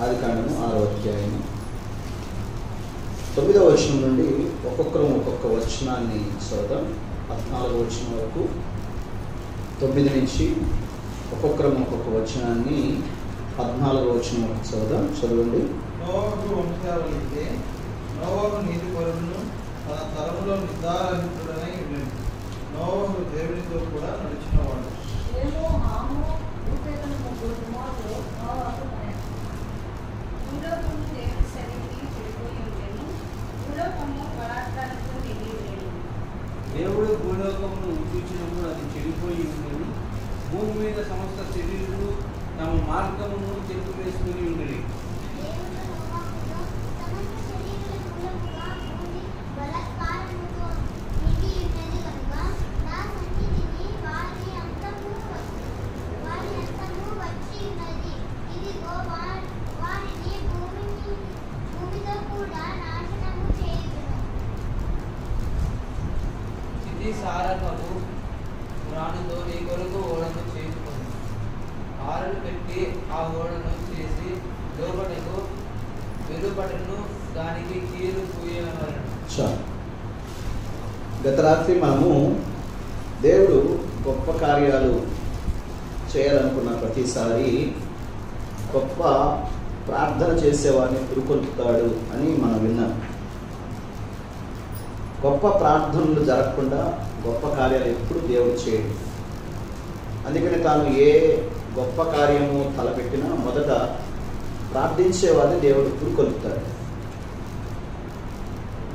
ఆదికాండము 6వ అధ్యాయము 9వ వచనం నుండి ఒక్కొక్కరం ఒక్కొక్క వచనాన్ని చదువుదాం. 14వ వచనం వరకు, 9 నుంచి ఒక్కొక్కరం ఒక్కొక్క వచనాన్ని 14వ వచనం వరకు చదువుదాం. చదవండి. నోవహు వంశావళితే నోవహు నీతిపరుడును తన తరములో నిర్ధారణితుడనై ఉండెను. నోవహు దేవునితో కూడా నడిచినవాడు. దేవుడు భూలోకమును చూచినప్పుడు అది చెడిపోయి ఉండేది. భూమి మీద సమస్త శరీరులు తమ మార్గమును చెట్టు వేసుకుని ఉండేది. సారకము రాణితో నీ కొరకు ఓడను చేసుకుంది. ఆరలు పెట్టి ఆ ఓడను చేసి లోపటకు వెలుపటను దానికి కీలు పూయవలెను. గత రాత్రి మనము దేవుడు గొప్ప కార్యాలు చేయాలనుకున్న ప్రతిసారి గొప్ప ప్రార్థన చేసేవాడిని పురుకొల్పుతాడు అని మనం విన్నాం. గొప్ప ప్రార్థనలు జరగకుండా గొప్ప కార్యాలు ఎప్పుడు దేవుడు చేయడు. అందుకని తాను ఏ గొప్ప కార్యము తలపెట్టినా మొదట ప్రార్థించేవాడిని దేవుడు పురుకొల్పుతాడు.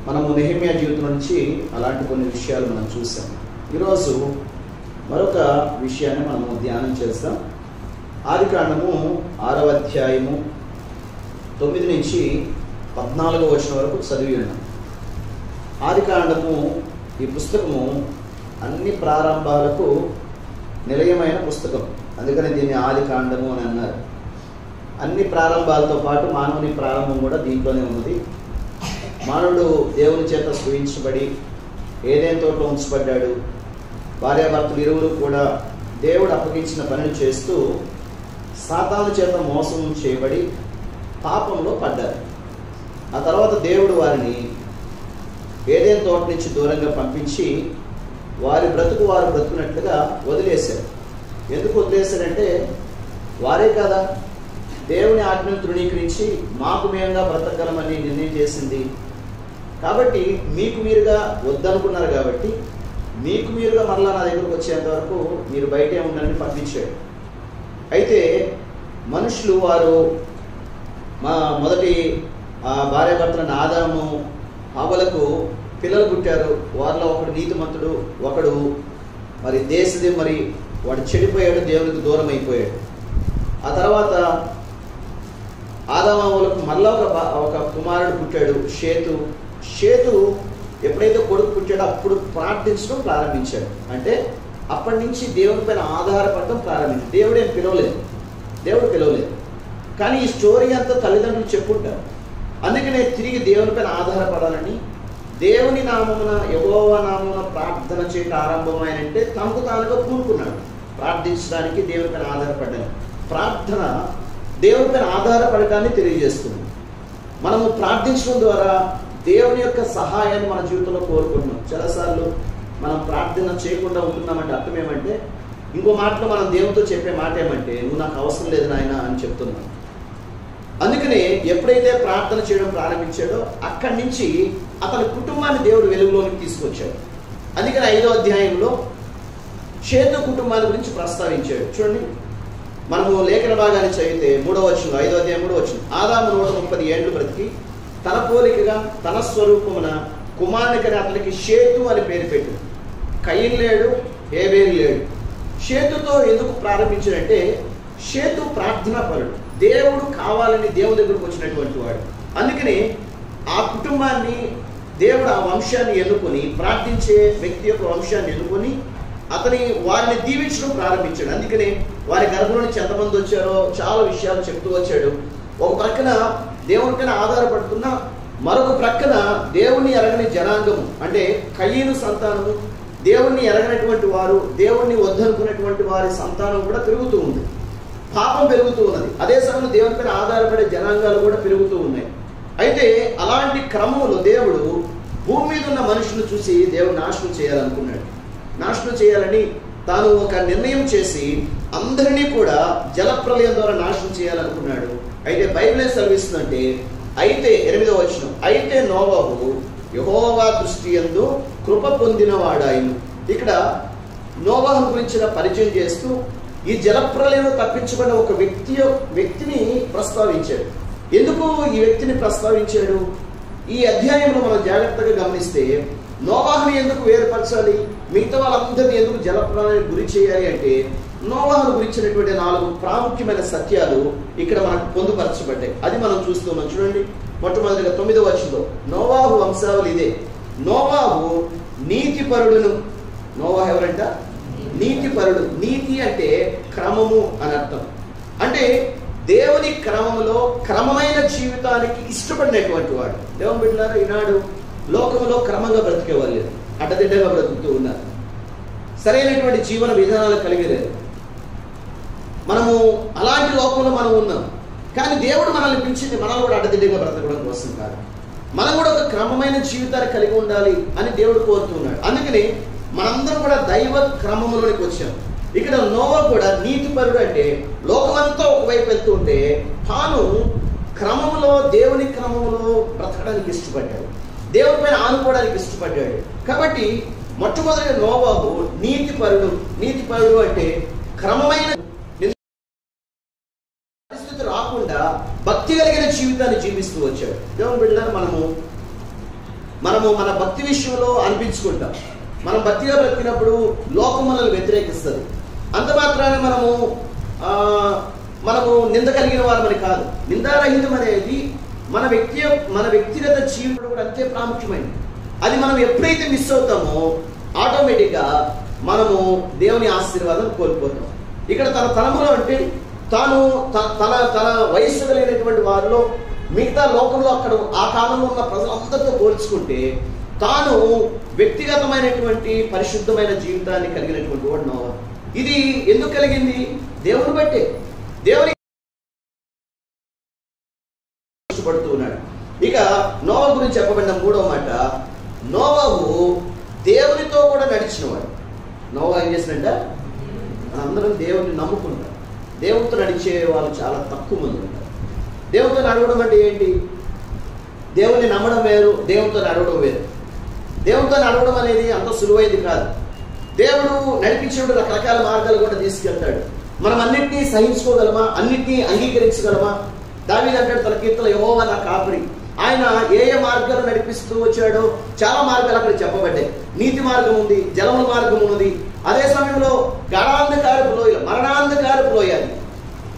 మనము నెహెమ్యా జీవితం నుంచి అలాంటి కొన్ని విషయాలు మనం చూసాం. ఈరోజు మరొక విషయాన్ని మనము ధ్యానం చేస్తాం. ఆదికాండము 6వ అధ్యాయము 9 నుంచి 14వ వచనం వరకు చదివి ఉన్నాం. ఆదికాండము ఈ పుస్తకము అన్ని ప్రారంభాలకు నిలయమైన పుస్తకం. అందుకని దీన్ని ఆదికాండము అని అన్నారు. అన్ని ప్రారంభాలతో పాటు మానవుని ప్రారంభం కూడా దీంట్లోనే ఉన్నది. మానవుడు దేవుని చేత సృజించబడి ఏదైనా తోటలో ఉంచబడ్డాడు. భార్యాభర్తలు ఇరువురు కూడా దేవుడు అప్పగించిన పనిని చేస్తూ సాతాను చేత మోసం చేయబడి పాపంలో పడ్డారు. ఆ తర్వాత దేవుడు వారిని ఏదైనా తోట నుంచి దూరంగా పంపించి వారి బ్రతుకు వారు బ్రతుకున్నట్లుగా వదిలేశారు. ఎందుకు వదిలేశారంటే వారే కదా దేవుని ఆజ్ఞను తృణీకరించి మాకు మేముగా బ్రతకగలమని నిర్ణయం చేసింది. కాబట్టి మీకు మీరుగా వద్దనుకున్నారు కాబట్టి మీకు మీరుగా మరలా నా దగ్గరకు వచ్చేంత వరకు మీరు బయటే ఉండాలని పంపించాడు. అయితే మనుషులు వారు మొదటి భార్యాభర్తలను ఆదాము హవ్వలకు పిల్లలు పుట్టారు. వారిలో ఒకడు నీతిమంతుడు, ఒకడు మరి దేశది, మరి వాడు చెడిపోయాడు, దేవునికి దూరం అయిపోయాడు. ఆ తర్వాత ఆదాము హవ్వలకు మళ్ళా ఒక కుమారుడు పుట్టాడు, షేతు ఎప్పుడైతే కొడుకు పుట్టాడో అప్పుడు ప్రార్థించడం ప్రారంభించాడు. అంటే అప్పటి నుంచి దేవుని పైన ఆధారపడటం ప్రారంభించాడు. దేవుడు పిలవలేదు. కానీ ఈ స్టోరీ అంతా తల్లిదండ్రులు చెప్పుంటారు. అందుకనే తిరిగి దేవుని పైన ఆధారపడాలని దేవుని నామమున యెహోవా నామమున ప్రార్థన చేయడం ఆరంభమైనంటే తనకు తానుగా పూనుకున్నాడు. ప్రార్థించడానికి దేవుని పైన ఆధారపడ్డాను. ప్రార్థన దేవుని పైన ఆధారపడటాన్ని తెలియజేస్తుంది. మనము ప్రార్థించడం ద్వారా దేవుని యొక్క సహాయాన్ని మన జీవితంలో కోరుకుంటున్నాం. చాలాసార్లు మనం ప్రార్థన చేయకుండా ఉంటున్నామంటే అర్థం ఏమంటే, ఇంకో మాటలో మనం దేవునితో చెప్పే మాట ఏమంటే, నువ్వు నాకు అవసరం లేదు నాయన అని చెప్తున్నాం. అందుకనే ఎప్పుడైతే ప్రార్థన చేయడం ప్రారంభించాడో అక్కడి నుంచి అతని కుటుంబాన్ని దేవుడు వెలుగులోనికి తీసుకొచ్చాడు. అందుకని 5వ అధ్యాయంలో షేతు కుటుంబాన్ని గురించి ప్రస్తావించాడు. చూడండి, మనము లేఖన భాగాన్ని చదివితే 3వ వచనం, 5వ అధ్యాయం 3వ వచనం, ఆదాము 130 ఏళ్ళు బ్రతికి తన పోలికగా తన స్వరూపమున కుమారునికని అతనికి షేతు అని పేరు పెట్టు. కయీను లేడు, హేబేలు లేడు. షేతుతో ఎందుకు ప్రారంభించాడంటే షేతు ప్రార్థనా పరుడు, దేవుడు కావాలని దేవుని దగ్గరకు వచ్చినటువంటి వాడు. అందుకని ఆ కుటుంబాన్ని దేవుడు ఆ వంశాన్ని ఎన్నుకొని, ప్రార్థించే వ్యక్తి యొక్క వంశాన్ని ఎన్నుకొని వారిని దీవించడం ప్రారంభించాడు. అందుకని వారి గర్భంలో నుంచి ఎంతమంది వచ్చారో చాలా విషయాలు చెప్తూ వచ్చాడు. ఒక ప్రక్కన దేవునిపైన ఆధారపడుతున్న, మరొక ప్రక్కన దేవుణ్ణి ఎరగని జనాంగము అంటే కయీను సంతానము, దేవుణ్ణి ఎరగనటువంటి వారు, దేవుణ్ణి వద్దనుకున్నటువంటి వారి సంతానం కూడా పెరుగుతూ ఉంది. పాపం పెరుగుతూ ఉన్నది. అదే సమయంలో దేవుని పైన ఆధారపడే జనాంగాలు కూడా పెరుగుతూ ఉన్నాయి. అయితే అలాంటి క్రమంలో దేవుడు భూమి మీద ఉన్న మనుషులను చూసి దేవుడు నాశనం చేయాలనుకున్నాడు. నాశనం చేయాలని తాను ఒక నిర్ణయం చేసి అందరినీ కూడా జలప్రలయం ద్వారా నాశనం చేయాలనుకున్నాడు. అయితే బైబిల్ ఏం సెలవిస్తుందంటే, అయితే 8వ వచనం, అయితే నోవహు యెహోవా దృష్టి యందు కృప పొందినవాడాయను. ఇక్కడ నోవహు గురించిన పరిచయం చేస్తూ ఈ జలప్రలయం తప్పించబడిన ఒక వ్యక్తిని ప్రస్తావించాడు. ఎందుకు ఈ వ్యక్తిని ప్రస్తావించాడు? ఈ అధ్యాయంలో మనం జాగ్రత్తగా గమనిస్తే నోవాహుని ఎందుకు వేరుపరచాలి, మిగతా వాళ్ళందరినీ ఎందుకు జలప్రలయానికి గురి చేయాలి అంటే నోవాహును గురించినటువంటి 4 ప్రాముఖ్యమైన సత్యాలు ఇక్కడ మనకు పొందుపరచబడ్డాయి. అది మనం చూస్తున్నాం. చూడండి, మొట్టమొదటిగా 9వ వచనంలో నోవాహు వంశావళి ఇదే. నోవాహు నీతిపరుడును. నోవాహు ఎవరంట? నీతిపరుడు. నీతి అంటే క్రమము అని అర్థం. అంటే దేవుని క్రమంలో క్రమమైన జీవితానికి ఇష్టపడినటువంటి వాడు. దేవుని బిడ్డలారా, ఈనాడు లోకంలో క్రమంగా బ్రతికేవాళ్ళు లేదు, అడ్డదిడ్డగా బ్రతుకుతూ ఉన్నారు. సరైనటువంటి జీవన విధానాలు కలిగి లేదు. మనము అలాంటి లోకంలో మనం ఉన్నాం. కానీ దేవుడు మనల్ని పిలిచింది మనల్ని కూడా అడ్డదిడ్డగా బ్రతకడం కోసం కాదు, మనం కూడా ఒక క్రమమైన జీవితాన్ని కలిగి ఉండాలి అని దేవుడు కోరుతున్నాడు. అందుకని మనందరం కూడా దైవ క్రమంలోనికి వచ్చాం. ఇక్కడ నోవా కూడా నీతిపరుడు. అంటే లోకమంతా ఒకవైపు వెళ్తూ ఉంటే తాను క్రమంలో, దేవుని క్రమంలో బ్రతకడానికి ఇష్టపడ్డాడు, దేవుని పైన ఆనుకోవడానికి ఇష్టపడ్డాడు. కాబట్టి మొట్టమొదటి నోవాహు నీతిపరుడు. నీతిపరుడు అంటే క్రమమైన పరిస్థితి రాకుండా భక్తి కలిగిన జీవితాన్ని జీవిస్తూ వచ్చాడు. దేవుని బిడ్డలను మనము మన భక్తి విషయంలో అనిపించుకుంటాం. మనం భక్తిగా బ్రతికినప్పుడు లోకం మనల్ని వ్యతిరేకిస్తుంది. అంత మాత్రాన మనము నింద కలిగిన వారమని కాదు. నిందారహితం అనేది మన వ్యక్తిగత జీవితం కూడా అంతే ప్రాముఖ్యమైనది. అది మనం ఎప్పుడైతే మిస్ అవుతామో ఆటోమేటిక్గా మనము దేవుని ఆశీర్వాదం కోల్పోతాం. ఇక్కడ తన తరములో అంటే తాను తన వయస్సు కలిగినటువంటి వారిలో మిగతా లోకంలో అక్కడ ఆ కాలంలో ఉన్న ప్రజలందరితో పోల్చుకుంటే తాను వ్యక్తిగతమైనటువంటి పరిశుద్ధమైన జీవితాన్ని కలిగినటువంటి వాడు నోవా. ఇది ఎందుకు కలిగింది? దేవుని బట్టే. దేవుని ఇష్టపడుతూ ఉన్నాడు. ఇక నోవా గురించి చెప్పబడిన 3వ మాట, నోవాహు దేవునితో కూడా నడిచినవాడు. నోవా ఏం చేసినట్ట? అందరం దేవుని నమ్ముకుంటాం. దేవునితో నడిచే వాళ్ళు చాలా తక్కువ మంది ఉంటారు. దేవునితో నడవడం అంటే ఏంటి? దేవుని నమ్మడం వేరు, దేవునితో నడవడం వేరు. దేవునితో నడవడం అనేది అంత సులువైంది కాదు. దేవుడు నడిపించేవాడు రకరకాల మార్గాలు కూడా తీసుకెళ్తాడు. మనం అన్నింటినీ సహించుకోగలమా? అన్నింటినీ అంగీకరించగలమా? దావీదు అంటాడు తన కీర్తనలో, యెహోవా నా కాపరి. ఆయన ఏ మార్గాలు నడిపిస్తూ వచ్చాడో చాలా మార్గాలు అక్కడ చెప్పబడ్డాయి. నీతి మార్గం ఉంది, జలముల మార్గం ఉన్నది. అదే సమయంలో గాఢాంధకారపు లోయ, మరణాంధకారపు లోయ.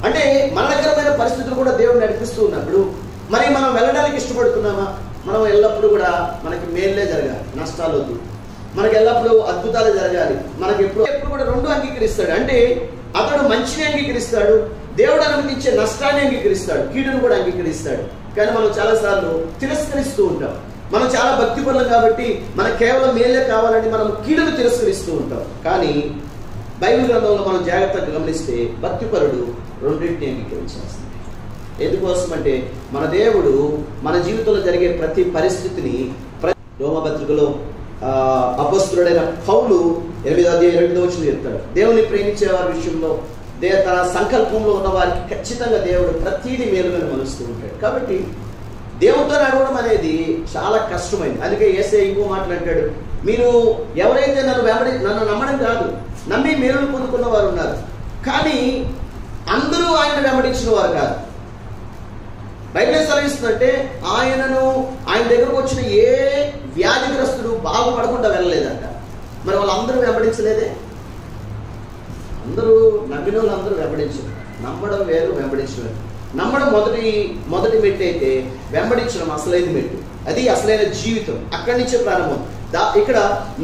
అంటే మరణకరమైన పరిస్థితులు కూడా దేవుడు నడిపిస్తూ ఉన్నప్పుడు మరి మనం వెళ్ళడానికి ఇష్టపడుతున్నామా? మనం ఎల్లప్పుడూ కూడా మనకి మేల్లే జరగాలి, నష్టాలు వద్దు. మనకి ఎల్లప్పుడూ అద్భుతాలు జరగాలి. మనకి ఎప్పుడు కూడా 2 అంగీకరిస్తాడు. అంటే అతడు మంచిని అంగీకరిస్తాడు, దేవుడు అనుమతించే నష్టాన్ని అంగీకరిస్తాడు, కీడును కూడా అంగీకరిస్తాడు. కానీ మనం చాలాసార్లు తిరస్కరిస్తూ ఉంటాం. మనం చాలా భక్తిపరులం కాబట్టి మనకు కేవలం మేలే కావాలని మనం కీడును తిరస్కరిస్తూ ఉంటాం. కానీ బైబిల్ గ్రంథంలో మనం జాగ్రత్తగా గమనిస్తే భక్తిపరుడు 2టిని అంగీకరించాల్సింది. ఎందుకోసం అంటే మన దేవుడు మన జీవితంలో జరిగే ప్రతి పరిస్థితిని రోమపత్రికలో అపొస్తలుడైన పౌలు 8వ అధ్యాయం 8వ వచనం చెప్తాడు, దేవుని ప్రేమించే వారి విషయంలో తన సంకల్పంలో ఉన్న వారికి ఖచ్చితంగా దేవుడు ప్రతిదీ మేలుగా మలుస్తూ ఉంటాడు. కాబట్టి దేవుడితో నడవడం అనేది చాలా కష్టమైంది. అందుకే యేసయ్య ఇంకో మాట్లాడాడు, మీరు ఎవరైతే నన్ను నమ్మడం కాదు, నమ్మి మేలును పొందుకున్న వారు ఉన్నారు, కానీ అందరూ ఆయన వెంబడించిన వారు కాదు. బైబిల్ సెలవిస్తుందంటే ఆయన దగ్గరకు వచ్చిన ఏ వ్యాధిగ్రస్తుడు బాగుపడకుండా వెళ్ళలేదంట. మరి వాళ్ళందరూ వెంబడించలేదే. అందరూ నమ్మిన వాళ్ళు అందరూ వెంబడించరు. నమ్మడం వేరు, వెంబడించడం వేరు. నమ్మడం మొదటి మెట్టు అయితే వెంబడించడం అసలైన మెట్టు. అది అసలైన జీవితం. అక్కడి నుంచే ప్రారంభం. ఇక్కడ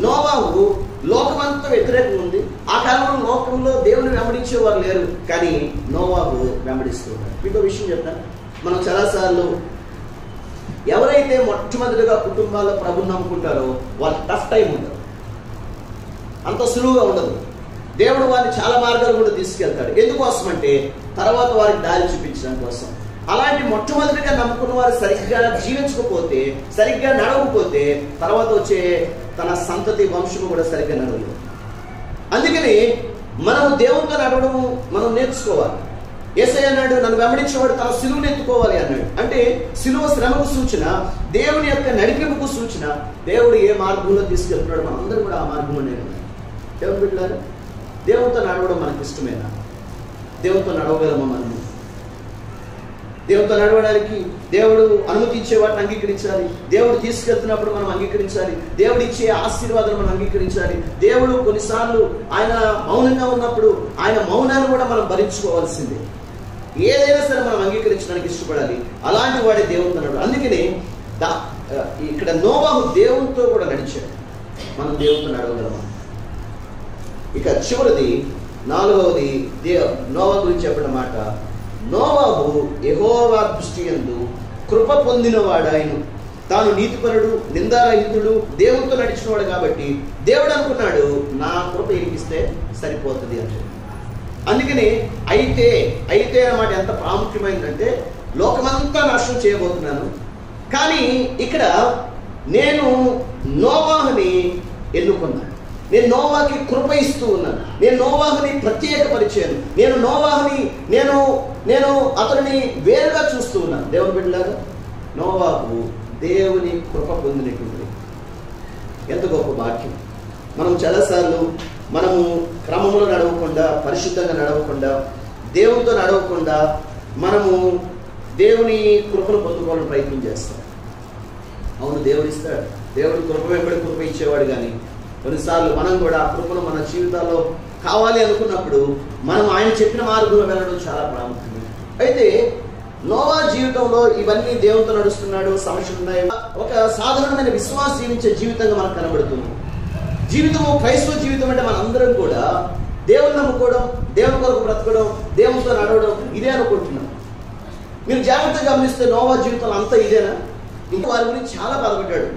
నోవాహు లోకమంతా వ్యతిరేకం ఉంది. ఆ కాలంలో లోకంలో దేవుని వెంబడించేవారు లేరు, కానీ నోవాహు వెంబడిస్తున్నారు. ఇంకో విషయం చెప్తాను. మనం చాలాసార్లు ఎవరైతే మొట్టమొదటిగా కుటుంబాల్లో ప్రభుని నమ్ముకుంటారో వాళ్ళు టఫ్ టైం ఉండదు, అంత సులువుగా ఉండదు. దేవుడు వారిని చాలా మార్గాలు కూడా తీసుకెళ్తాడు. ఎందుకోసం అంటే తర్వాత వారికి దారి చూపించడం కోసం. అలాంటి మొట్టమొదటిగా నమ్ముకున్న వారు సరిగ్గా జీవించకపోతే, సరిగ్గా నడవకపోతే తర్వాత వచ్చే తన సంతతి వంశము కూడా సరిగ్గా నడవలేదు. అందుకని మనం దేవునితో నడవడం మనం నేర్చుకోవాలి. యేసయ్య అన్నాడు, నన్ను వెంబడించేవాడు తన సిలువను ఎత్తుకోవాలి అన్నాడు. అంటే సిలువ శ్రమకు సూచన, దేవుని యొక్క నడిపింపుకు సూచన. దేవుడు ఏ మార్గంలో తీసుకెళ్తున్నాడు మనందరూ కూడా ఆ మార్గంలోనే ఉన్నాం. దేవుని బిడ్డలారా, దేవునితో నడవడం మనకి ఇష్టమేనా? దేవునితో నడవగలమా మనము? దేవునితో నడవడానికి దేవుడు అనుమతించే వాటిని అంగీకరించాలి. దేవుడు తీసుకెళ్తున్నప్పుడు మనం అంగీకరించాలి. దేవుడు ఇచ్చే ఆశీర్వాదాలు మనం అంగీకరించాలి. దేవుడు కొన్నిసార్లు ఆయన మౌనంగా ఉన్నప్పుడు ఆయన మౌనాన్ని కూడా మనం భరించుకోవాల్సిందే. ఏదైనా సరే మనం అంగీకరించడానికి ఇష్టపడాలి. అలాంటి వాడే దేవునితో నడవడు. అందుకనే ఇక్కడ నోవాహు దేవునితో కూడా నడిచాడు. మనం దేవునితో నడవగలమా? ఇక చివరిది 4వది నోవా గురించి చెప్పిన మాట, నోవాహు యెహోవా దృష్టి యందు కృప పొందినవాడాయను. తాను నీతిపరుడు, నిందారహితుడు, దేవునితో నడిచినవాడు కాబట్టి దేవుడు అనుకున్నాడు, నా కృప ఇరికిస్తే సరిపోతుంది అంటే. అందుకని అయితే అన్నమాట ఎంత ప్రాముఖ్యమైందంటే, లోకమంతా నాశనం చేయబోతున్నాను, కానీ ఇక్కడ నేను నోవాహుని ఎన్నుకున్నాను. నేను నోవాకి కృప ఇస్తూ ఉన్నాను. నేను నోవాహుని ప్రత్యేకపరిచాను. నేను నోవాహుని నేను అతనిని వేరుగా చూస్తూ ఉన్నాను. దేవుని బిడ్డలారా, నోవాహు దేవుని కృప పొందినటువంటి ఎంత గొప్ప భాగ్యం. మనం చాలాసార్లు మనము క్రమంలో నడవకుండా, పరిశుద్ధంగా నడవకుండా, దేవునితో నడవకుండా మనము దేవుని కృపను పొందుకోవాలని ప్రయత్నం చేస్తాం. అవును, దేవుడు ఇస్తాడు. దేవుడు కృప వెంబడి కృప ఇచ్చేవాడు. కానీ కొన్నిసార్లు మనం కూడా ఆ కృపను మన జీవితాల్లో కావాలి అనుకున్నప్పుడు మనం ఆయన చెప్పిన మార్గంలో వెళ్ళడం చాలా ప్రాముఖ్యం. అయితే నోవా జీవితంలో ఇవన్నీ దేవునితో నడుస్తున్నాడు, సమస్యలు ఉన్నాయి. ఒక సాధారణమైన విశ్వాస జీవించే జీవితంగా మనకు కనబడుతుంది. జీవితము క్రైస్తవ జీవితం అంటే మనందరం కూడా దేవుని నమ్ముకోవడం, దేవుని కొరకు బ్రతకడం, దేవునితో నడవడం ఇదే అనుకుంటున్నాం. మీరు జాగ్రత్తగా గమనిస్తే నోవా జీవితంలో అంతా ఇదేనా? ఇంకా వారి గురించి చాలా బాధపడ్డాడు.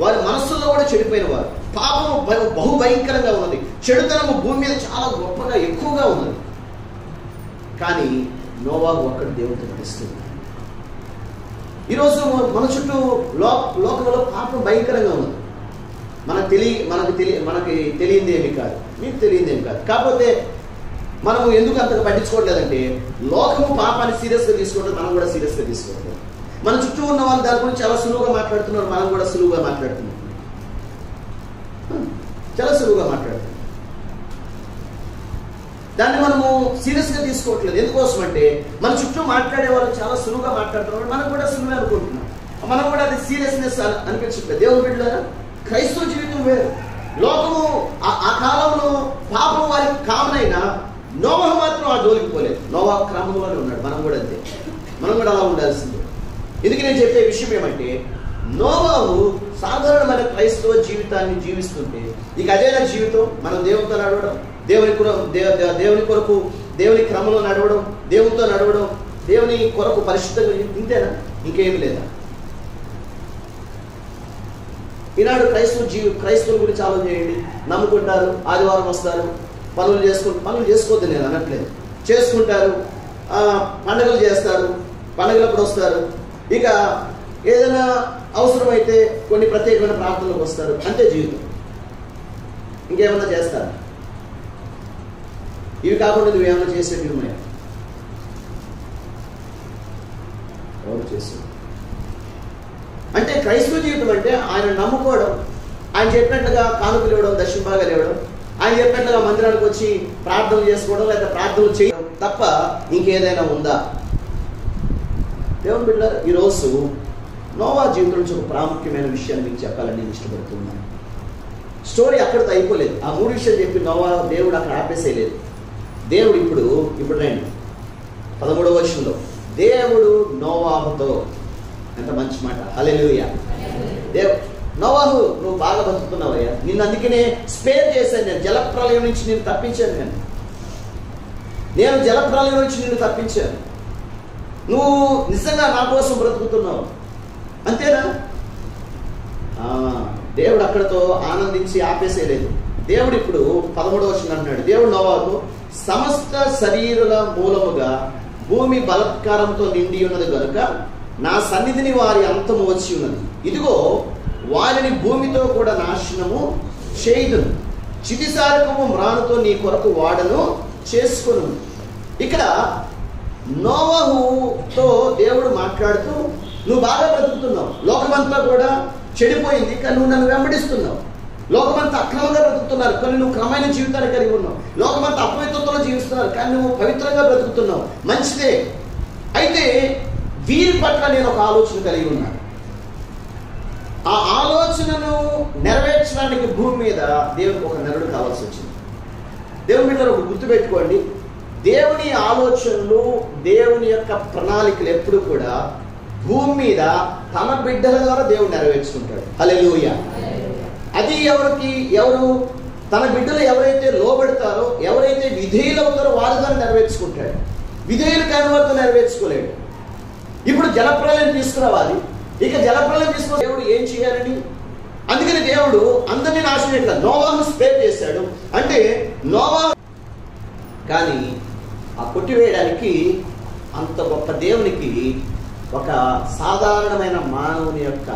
వారి మనస్సుల్లో కూడా చెడిపోయిన వారు. పాపము బహు భయంకరంగా ఉన్నది. చెడుతనము భూమి మీద చాలా గొప్పగా ఎక్కువగా ఉన్నది. కానీ నోవాహు ఒక్కడు దేవునితో నడుస్తుంది. ఈరోజు మన చుట్టూ లోకంలో పాపం భయంకరంగా ఉన్నది. మనకి తెలియంది ఏమి కాదు, మీకు తెలియంది ఏమి కాదు. కాకపోతే మనము ఎందుకు అంతగా పట్టించుకోవట్లేదంటే, లోకము పాపాన్ని సీరియస్గా తీసుకోవట్లేదు, మనం కూడా సీరియస్గా తీసుకోవట్లేదు. మన చుట్టూ ఉన్న వాళ్ళు దాని గురించి చాలా సులువుగా మాట్లాడుతున్నారు, మనం కూడా సులువుగా మాట్లాడుతున్నాం. చాలా సులువుగా మాట్లాడుతున్నాం. దాన్ని మనము సీరియస్గా తీసుకోవట్లేదు. ఎందుకోసం అంటే మన చుట్టూ మాట్లాడే వాళ్ళు చాలా సులువుగా మాట్లాడుతున్నారు, మనం కూడా సులువే అనుకుంటున్నాం. మనం కూడా అది సీరియస్నెస్ అనిపించట్లేదు. దేవుని బిడ్డలారా, క్రైస్తవ జీవితం వేరు. లోకము ఆ కాలంలో పాపం వారికి కామన్ అయినా నోవాహు మాత్రం ఆ జోలికి పోలేదు. నోవాహు క్రమంలోనే ఉన్నాడు. మనం కూడా అంతే. మనం కూడా అలా ఉండాల్సిందే. ఎందుకు నేను చెప్పే విషయం ఏమంటే, నోవాహు సాధారణమైన క్రైస్తవ జీవితాన్ని జీవిస్తుంటే ఇక అదేనా జీవితం? మనం దేవునితో నడవడం, దేవుని కొరకు దేవుని క్రమంలో నడవడం, దేవునితో నడవడం, దేవుని కొరకు పరిశుద్ధంగా ఇంతేనా? ఇంకేమి లేదా? ఈనాడు క్రైస్తవుల గురించి ఆలోచన చేయండి. నమ్ముకుంటారు, ఆదివారం వస్తారు, పనులు చేసుకోవద్దు నేను అనట్లేదు, చేసుకుంటారు, పండుగలు చేస్తారు, పండుగలప్పుడు వస్తారు, ఇక ఏదైనా అవసరమైతే కొన్ని ప్రత్యేకమైన ప్రార్థనలకు వస్తారు, అంతే జీవితం. ఇంకేమన్నా చేస్తారు? ఇవి కాకుండా నువ్వేమన్నా చేసేటివి ఉన్నాయి? ఎవరు చేస్తారు? అంటే క్రైస్తవ జీవితం అంటే ఆయన నమ్ముకోవడం, ఆయన చెప్పినట్లుగా కానుకలు ఇవ్వడం, దక్షిణ భాగాలు ఇవ్వడం, ఆయన చెప్పినట్లుగా మందిరానికి వచ్చి ప్రార్థనలు చేసుకోవడం, లేదా ప్రార్థనలు చేయడం తప్ప ఇంకేదైనా ఉందా? దేవుని బిడ్డలారా, ఈరోజు నోవా జీవితం నుంచి ఒక ప్రాముఖ్యమైన విషయాన్ని మీకు చెప్పాలని నేను ఇష్టపడుతున్నాను. స్టోరీ అక్కడితో అయిపోలేదు. ఆ 3 విషయాలు చెప్పి దేవుడు అక్కడ ఆపేసేయలేదు. దేవుడు ఇప్పుడు రండి 13వ వచనంలో, దేవుడు నోవాహుతో, ఎంత మంచి మాట, హల్లెలూయా. నోవాహు, నువ్వు బాగా బతుకుతున్నావయ్యా, నిన్ను అందుకనే స్పేర్ చేశాను, నేను జలప్రలయం నుంచి నిన్ను తప్పించాను. నేను జలప్రలయం నుంచి నిన్ను తప్పించాను. నువ్వు నిజంగా నా కోసం బ్రతుకుతున్నావు, అంతేనా? దేవుడు అక్కడతో ఆనందించి ఆపేసేయలేదు. దేవుడు ఇప్పుడు 13వ వచనం అంటున్నాడు, దేవుడు నోవాహుతో సమస్త శరీరుల మూలముగా భూమి బలత్కారంతో నిండి ఉన్నది కనుక నా సన్నిధిని వారి అంతము వచ్చి ఉన్నది. ఇదిగో వారిని భూమితో కూడా నాశనము చేయుదును, చితిసారకము మ్రానుతో నీ కొరకు వాడను చేసుకొను. ఇక్కడ నోవహుతో దేవుడు మాట్లాడుతూ, నువ్వు బాగా బ్రతుకుతున్నావు, లోకమంతా కూడా చెడిపోయింది కానీ నువ్వు నన్ను వెంబడిస్తున్నావు. లోకమంతా అక్రమంగా బ్రతుకుతున్నారు కానీ నువ్వు క్రమైన జీవితాన్ని కలిగి ఉన్నావు. లోకమంతా అపవిత్రతలో జీవిస్తున్నారు కానీ నువ్వు పవిత్రంగా బ్రతుకుతున్నావు. మంచిదే. అయితే వీరి పట్ల నేను ఒక ఆలోచన కలిగి ఉన్నాను. ఆ ఆలోచనను నెరవేర్చడానికి భూమి మీద దేవునికి ఒక నరుడు కావాల్సి వచ్చింది. దేవుని మీద ఒక గుర్తుపెట్టుకోండి, దేవుని ఆలోచనలు, దేవుని యొక్క ప్రణాళికలు ఎప్పుడు కూడా భూమి మీద తన బిడ్డల ద్వారా దేవుడు నెరవేర్చుకుంటాడు. హల్లెలూయా. అది ఎవరు తన బిడ్డలు ఎవరైతే లోబడతారో, ఎవరైతే విధేయులు అవుతారో వారి ద్వారా నెరవేర్చుకుంటాడు. విధేయులు కాని వారితో నెరవేర్చుకోలేడు. ఇప్పుడు జలప్రలయం తీసుకురావాలి. ఇక జలప్రలయం తీసుకుని దేవుడు ఏం చేయాలని, అందుకని దేవుడు అందరినీ నాశనం నోవాహును స్పేర్ చేశాడు. అంటే నోవాహు కానీ ఆ కొట్టివేయడానికి అంత గొప్ప దేవునికి ఒక సాధారణమైన మానవుని యొక్క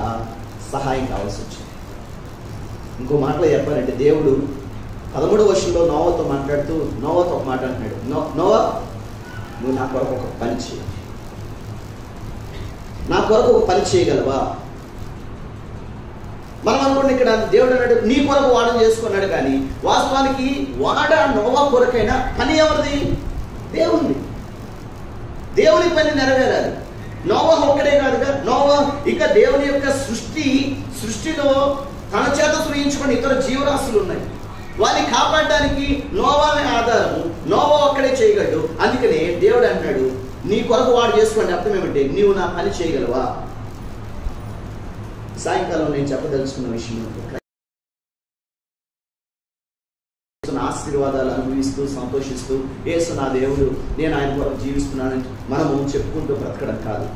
సహాయం కావాల్సి వచ్చింది. ఇంకో మాటలో చెప్పాలంటే దేవుడు 13వ వచనంలో నోవాతో మాట్లాడుతూ నోవాతో ఒక మాట అంటున్నాడు, నోవా నువ్వు నా కొరకు ఒక పని చేయి, నా కొరకు ఒక పని చేయగలవా? మనం అనుకోండి ఇక్కడ దేవుడు అన్నాడు నీ కొరకు వాడని చేసుకున్నాడు, కానీ వాస్తవానికి వాడ నోవా కొరకైనా పని ఎవరిది? దేవుని. దేవుని పని నెరవేరాలి. నోవా ఒక్కడే కాదుగా, నోవా ఇక దేవుని యొక్క సృష్టిలో తన చేత సృష్టించుకుని ఇతర జీవరాశులు ఉన్నాయి. వారిని కాపాడడానికి నోవానే ఆధారం. నోవా ఒక్కడే చేయగలడు. అందుకనే దేవుడు అంటాడు నీ కొరకు వాడు చేసుకోండి. అర్థం ఏమంటే నీవు నా పని చేయగలవా? సాయంకాలం నేను చెప్పదలుచుకున్న విషయం ఆశీర్వాదాలు అనుభవిస్తూ సంతోషిస్తూ యేసు నా దేవుడు, నేను ఆయన కొరకు జీవిస్తున్నానని మనము చెప్పుకుంటూ బ్రతకడం కాదు.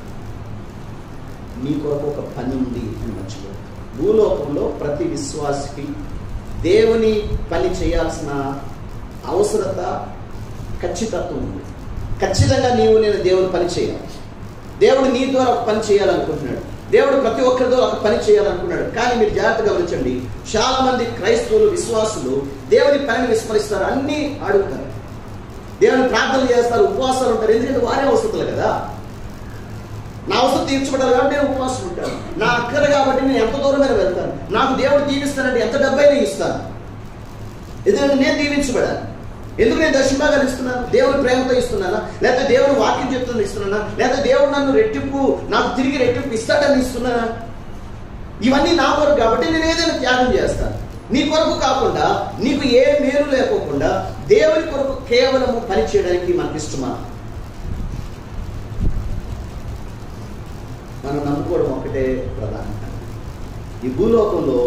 నీ కొరకు ఒక పని ఉంది అని మర్చిపో. భూలోకంలో ప్రతి విశ్వాసికి దేవుని పని చేయాల్సిన అవసరత, ఖచ్చితత్వం ఉంది. ఖచ్చితంగా నేను దేవుని పని చేయాలి. దేవుడు నీ ద్వారా ఒక పని చేయాలనుకుంటున్నాడు. దేవుడు ప్రతి ఒక్కరి ద్వారా ఒక పని చేయాలనుకున్నాడు. కానీ మీరు జాగ్రత్తగా గమనించండి, చాలా మంది క్రైస్తవులు, విశ్వాసులు దేవుని పనిని విస్మరిస్తారు. అన్నీ అడుగుతారు, దేవుని ప్రార్థనలు చేస్తారు, ఉపవాసాలు ఉంటారు. ఎందుకంటే వారే అవసరతలు కదా. నా అవసరం తీర్చబడాలి కాబట్టి నేను ఉపవాసం ఉంటాను. నా అక్కర కాబట్టి నేను ఎంత దూరమైన వెళ్తాను. నాకు దేవుడు దీవిస్తానంటే ఎంత డబ్బైనా ఇస్తాను. ఎందుకంటే నేను దీవించబడాలి. ఎందుకు నేను దశంభాగాలు ఇస్తున్నాను? దేవుని ప్రేమతో ఇస్తున్నానా? లేకపోతే దేవుని వాక్యం చెప్తున్నా ఇస్తున్నానా? లేకపోతే దేవుడు నన్ను రెట్టింపు, నాకు తిరిగి రెట్టింపు ఇస్తాడని ఇస్తున్నానా? ఇవన్నీ నా కొరకు కాబట్టి నేను ఏదైనా త్యాగం చేస్తాను. నీ కొరకు కాకుండా, నీకు ఏ మేలు లేకోకుండా దేవుని కొరకు కేవలము పని చేయడానికి మనకి ఇష్టమా? మనం నమ్ముకోవడం ఒకటే ప్రధానం. ఈ భూలోకంలో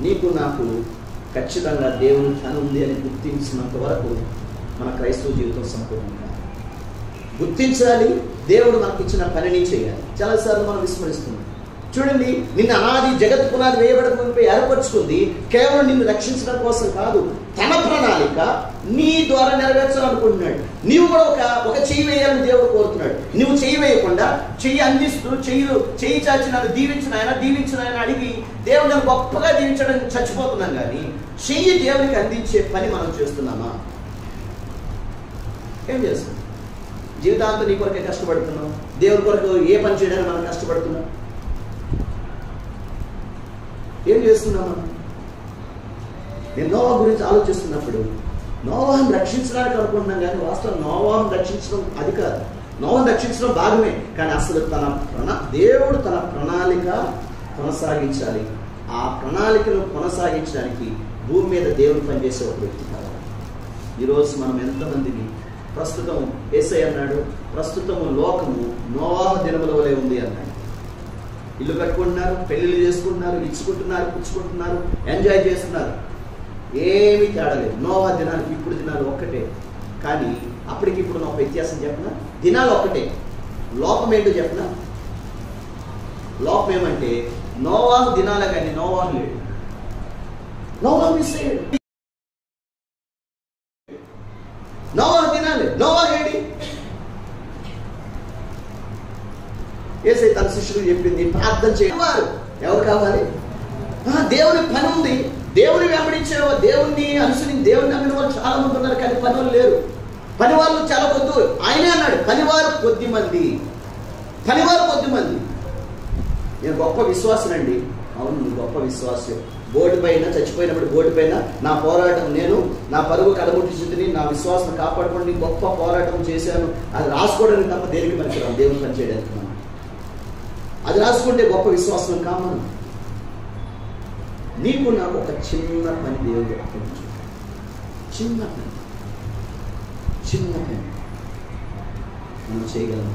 నీకు నాకు ఖచ్చితంగా దేవుని పని ఉంది అని గుర్తించినంత వరకు మన క్రైస్తవ జీవితం సంపూర్ణంగా గుర్తించాలి. దేవుడు మనకి ఇచ్చిన పనిని చేయాలి. చాలాసార్లు మనం విస్మరిస్తున్నాం. చూడండి, నిన్ను అనాది జగత్ పునాది వేయబడక ఏర్పరచుకుంది కేవలం నిన్ను రక్షించడం కోసం కాదు. తన ప్రణాళిక నీ ద్వారా నెరవేర్చాలనుకుంటున్నాడు. నీవు కూడా ఒక చెయ్యి వేయాలని దేవుడు కోరుతున్నాడు. నువ్వు చెయ్యి వేయకుండా చెయ్యి అందిస్తూ చెయ్యి చాచి నన్ను దీవించిన ఆయన అడిగి దేవుడు నన్ను గొప్పగా దీవించడానికి చచ్చిపోతున్నాం. కానీ చెయ్యి దేవునికి అందించే పని మనం చేస్తున్నామా? ఏం చేస్తున్నాం? జీవితాంతం నీ కొరకే కష్టపడుతున్నాం. దేవుని కొరకు ఏ పని చేయడానికి మనం కష్టపడుతున్నాం? ఏం చేస్తున్నాం మనం? నేను నోవా గురించి ఆలోచిస్తున్నప్పుడు నోవాను రక్షించడానికి అనుకుంటున్నాం, కానీ వాస్తవం నోవాను రక్షించడం అది కాదు. నోవాను రక్షించడం భాగమే, కానీ అసలు దేవుడు తన ప్రణాళిక కొనసాగించాలి. ఆ ప్రణాళికను కొనసాగించడానికి భూమి మీద దేవుడు పనిచేసే ఒక వ్యక్తి కావాలి. ఈరోజు మనం ఎంతమందిని ప్రస్తుతం యేసయ్య అన్నాడు, ప్రస్తుతము లోకము నోవాహు దినముల వలె ఉంది అన్నాడు. ఇల్లు కట్టుకుంటున్నారు, పెళ్లిళ్ళు చేసుకుంటున్నారు, ఇచ్చుకుంటున్నారు, పుచ్చుకుంటున్నారు, ఎంజాయ్ చేస్తున్నారు. ఏమీ తేడా లేదు. నోవా దినానికి ఇప్పుడు దినాలు ఒక్కటే, కానీ అప్పటికి ఇప్పుడు ఒక వ్యత్యాసం చెప్పిన దినాలు ఒక్కటే. లోపం ఏంటో చెప్పిన లోపం ఏమంటే నోవాహు దినాలే కానీ నోవాహు లేడు. నోవాహు మిస్ అయ్యాడు. యేసయ్య తన శిష్యులకు చెప్పింది, ప్రార్థన చేయవారు ఎవరు కావాలి? దేవుని పని ఉంది. దేవుని వెంబడించే దేవుణ్ణి అనుసరించి దేవుని నమ్మిన వాళ్ళు చాలా మంది ఉన్నారు, కానీ పని వాళ్ళు లేరు. పని వాళ్ళు చాలా కొద్ది. ఆయనే అన్నాడు, పనివారు కొద్ది మంది. నేను గొప్ప విశ్వాసనండి. అవును, నువ్వు గొప్ప విశ్వాసం. బోర్డు పైన చచ్చిపోయినప్పుడు బోర్డు పైన నా పోరాటం, నేను నా పరువు కడముట్టించుని, నా విశ్వాసం కాపాడుకోండి, గొప్ప పోరాటం చేశాను, అది రాసుకోవడానికి తప్ప దేనికి పనికిరాం, దేవుని పని చేయడానికి. మనం అది రాసుకుంటే గొప్ప విశ్వాసం కామను. నీకు నాకు ఒక చిన్న పని దేవుడు అప్పగించు. చిన్న పని మనం చేయగలము.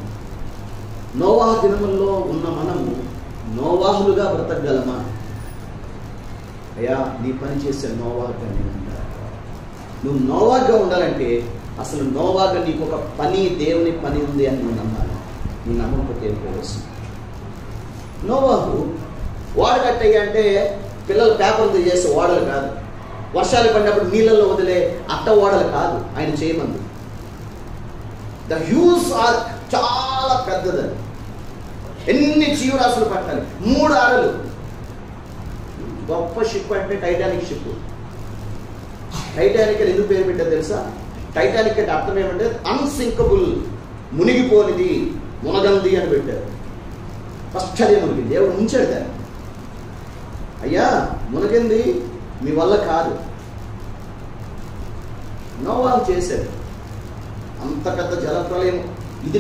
నోవాహు దినముల్లో ఉన్న మనము నోవాహులుగా బ్రతకగలమా? అయ్యా, నీ పని చేసే నోవాహుగా నేను ఉండాలి. నువ్వు నోవాహుగా ఉండాలంటే అసలు నోవాహుగా నీకు ఒక పని, దేవుని పని ఉంది అని నువ్వు నమ్మాలి. నీ నమ్మకపోతే పోవచ్చు. నోవాహు ఓడ కట్టయ్య అంటే పిల్లలు పేపర్లు చేసే ఓడలు కాదు, వర్షాలు పడినప్పుడు నీళ్ళల్లో వదిలే అట్ట ఓడలు కాదు ఆయన చేయమంది. ద హ్యూజ్ ఆర్ చాలా పెద్దదని, ఎన్ని జీవరాశులు పట్టాలి, 3 అరలు. గొప్ప షిప్ అంటే టైటానిక్ షిప్. టైటానిక్ అని ఎందుకు పేరు పెట్టారు తెలుసా? టైటానిక్ అంటే అర్థం ఏమంటే అన్సింకబుల్, మునిగిపోనిది, మునగంది అని పెట్టారు. ఫస్ట్ అదే మునిగింది, దేవుడు ముంచాడు దాన్ని. అయ్యా, మునిగింది మీ వల్ల కాదు, నోవాహు చేశాడు. అంత పెద్ద జలప్రలయం, ఇది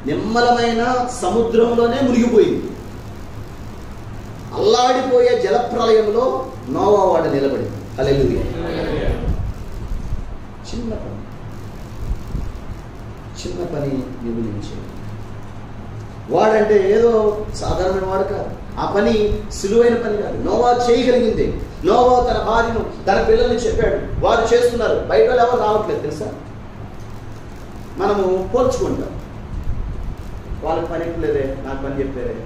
నిమ్మలమైన సముద్రంలోనే మునిగిపోయింది. అల్లాడిపోయే జలప్రలయంలో నోవా వాడ నిలబడింది. హల్లెలూయా. చిన్న పని నియమించాడు. వాడంటే ఏదో సాధారణమైన వాడు కాదు. ఆ పని సులువైన పని కాదు. నోవా చేయగలిగింది. నోవా తన భార్యను, తన పిల్లల్ని చెప్పాడు, వారు చేస్తున్నారు, బయట వాళ్ళు ఎవరు రావట్లేదు తెలుసా? మనము పోల్చుకుంటాం, వాళ్ళకి పని లేదే, నాకు పని చెప్పారే.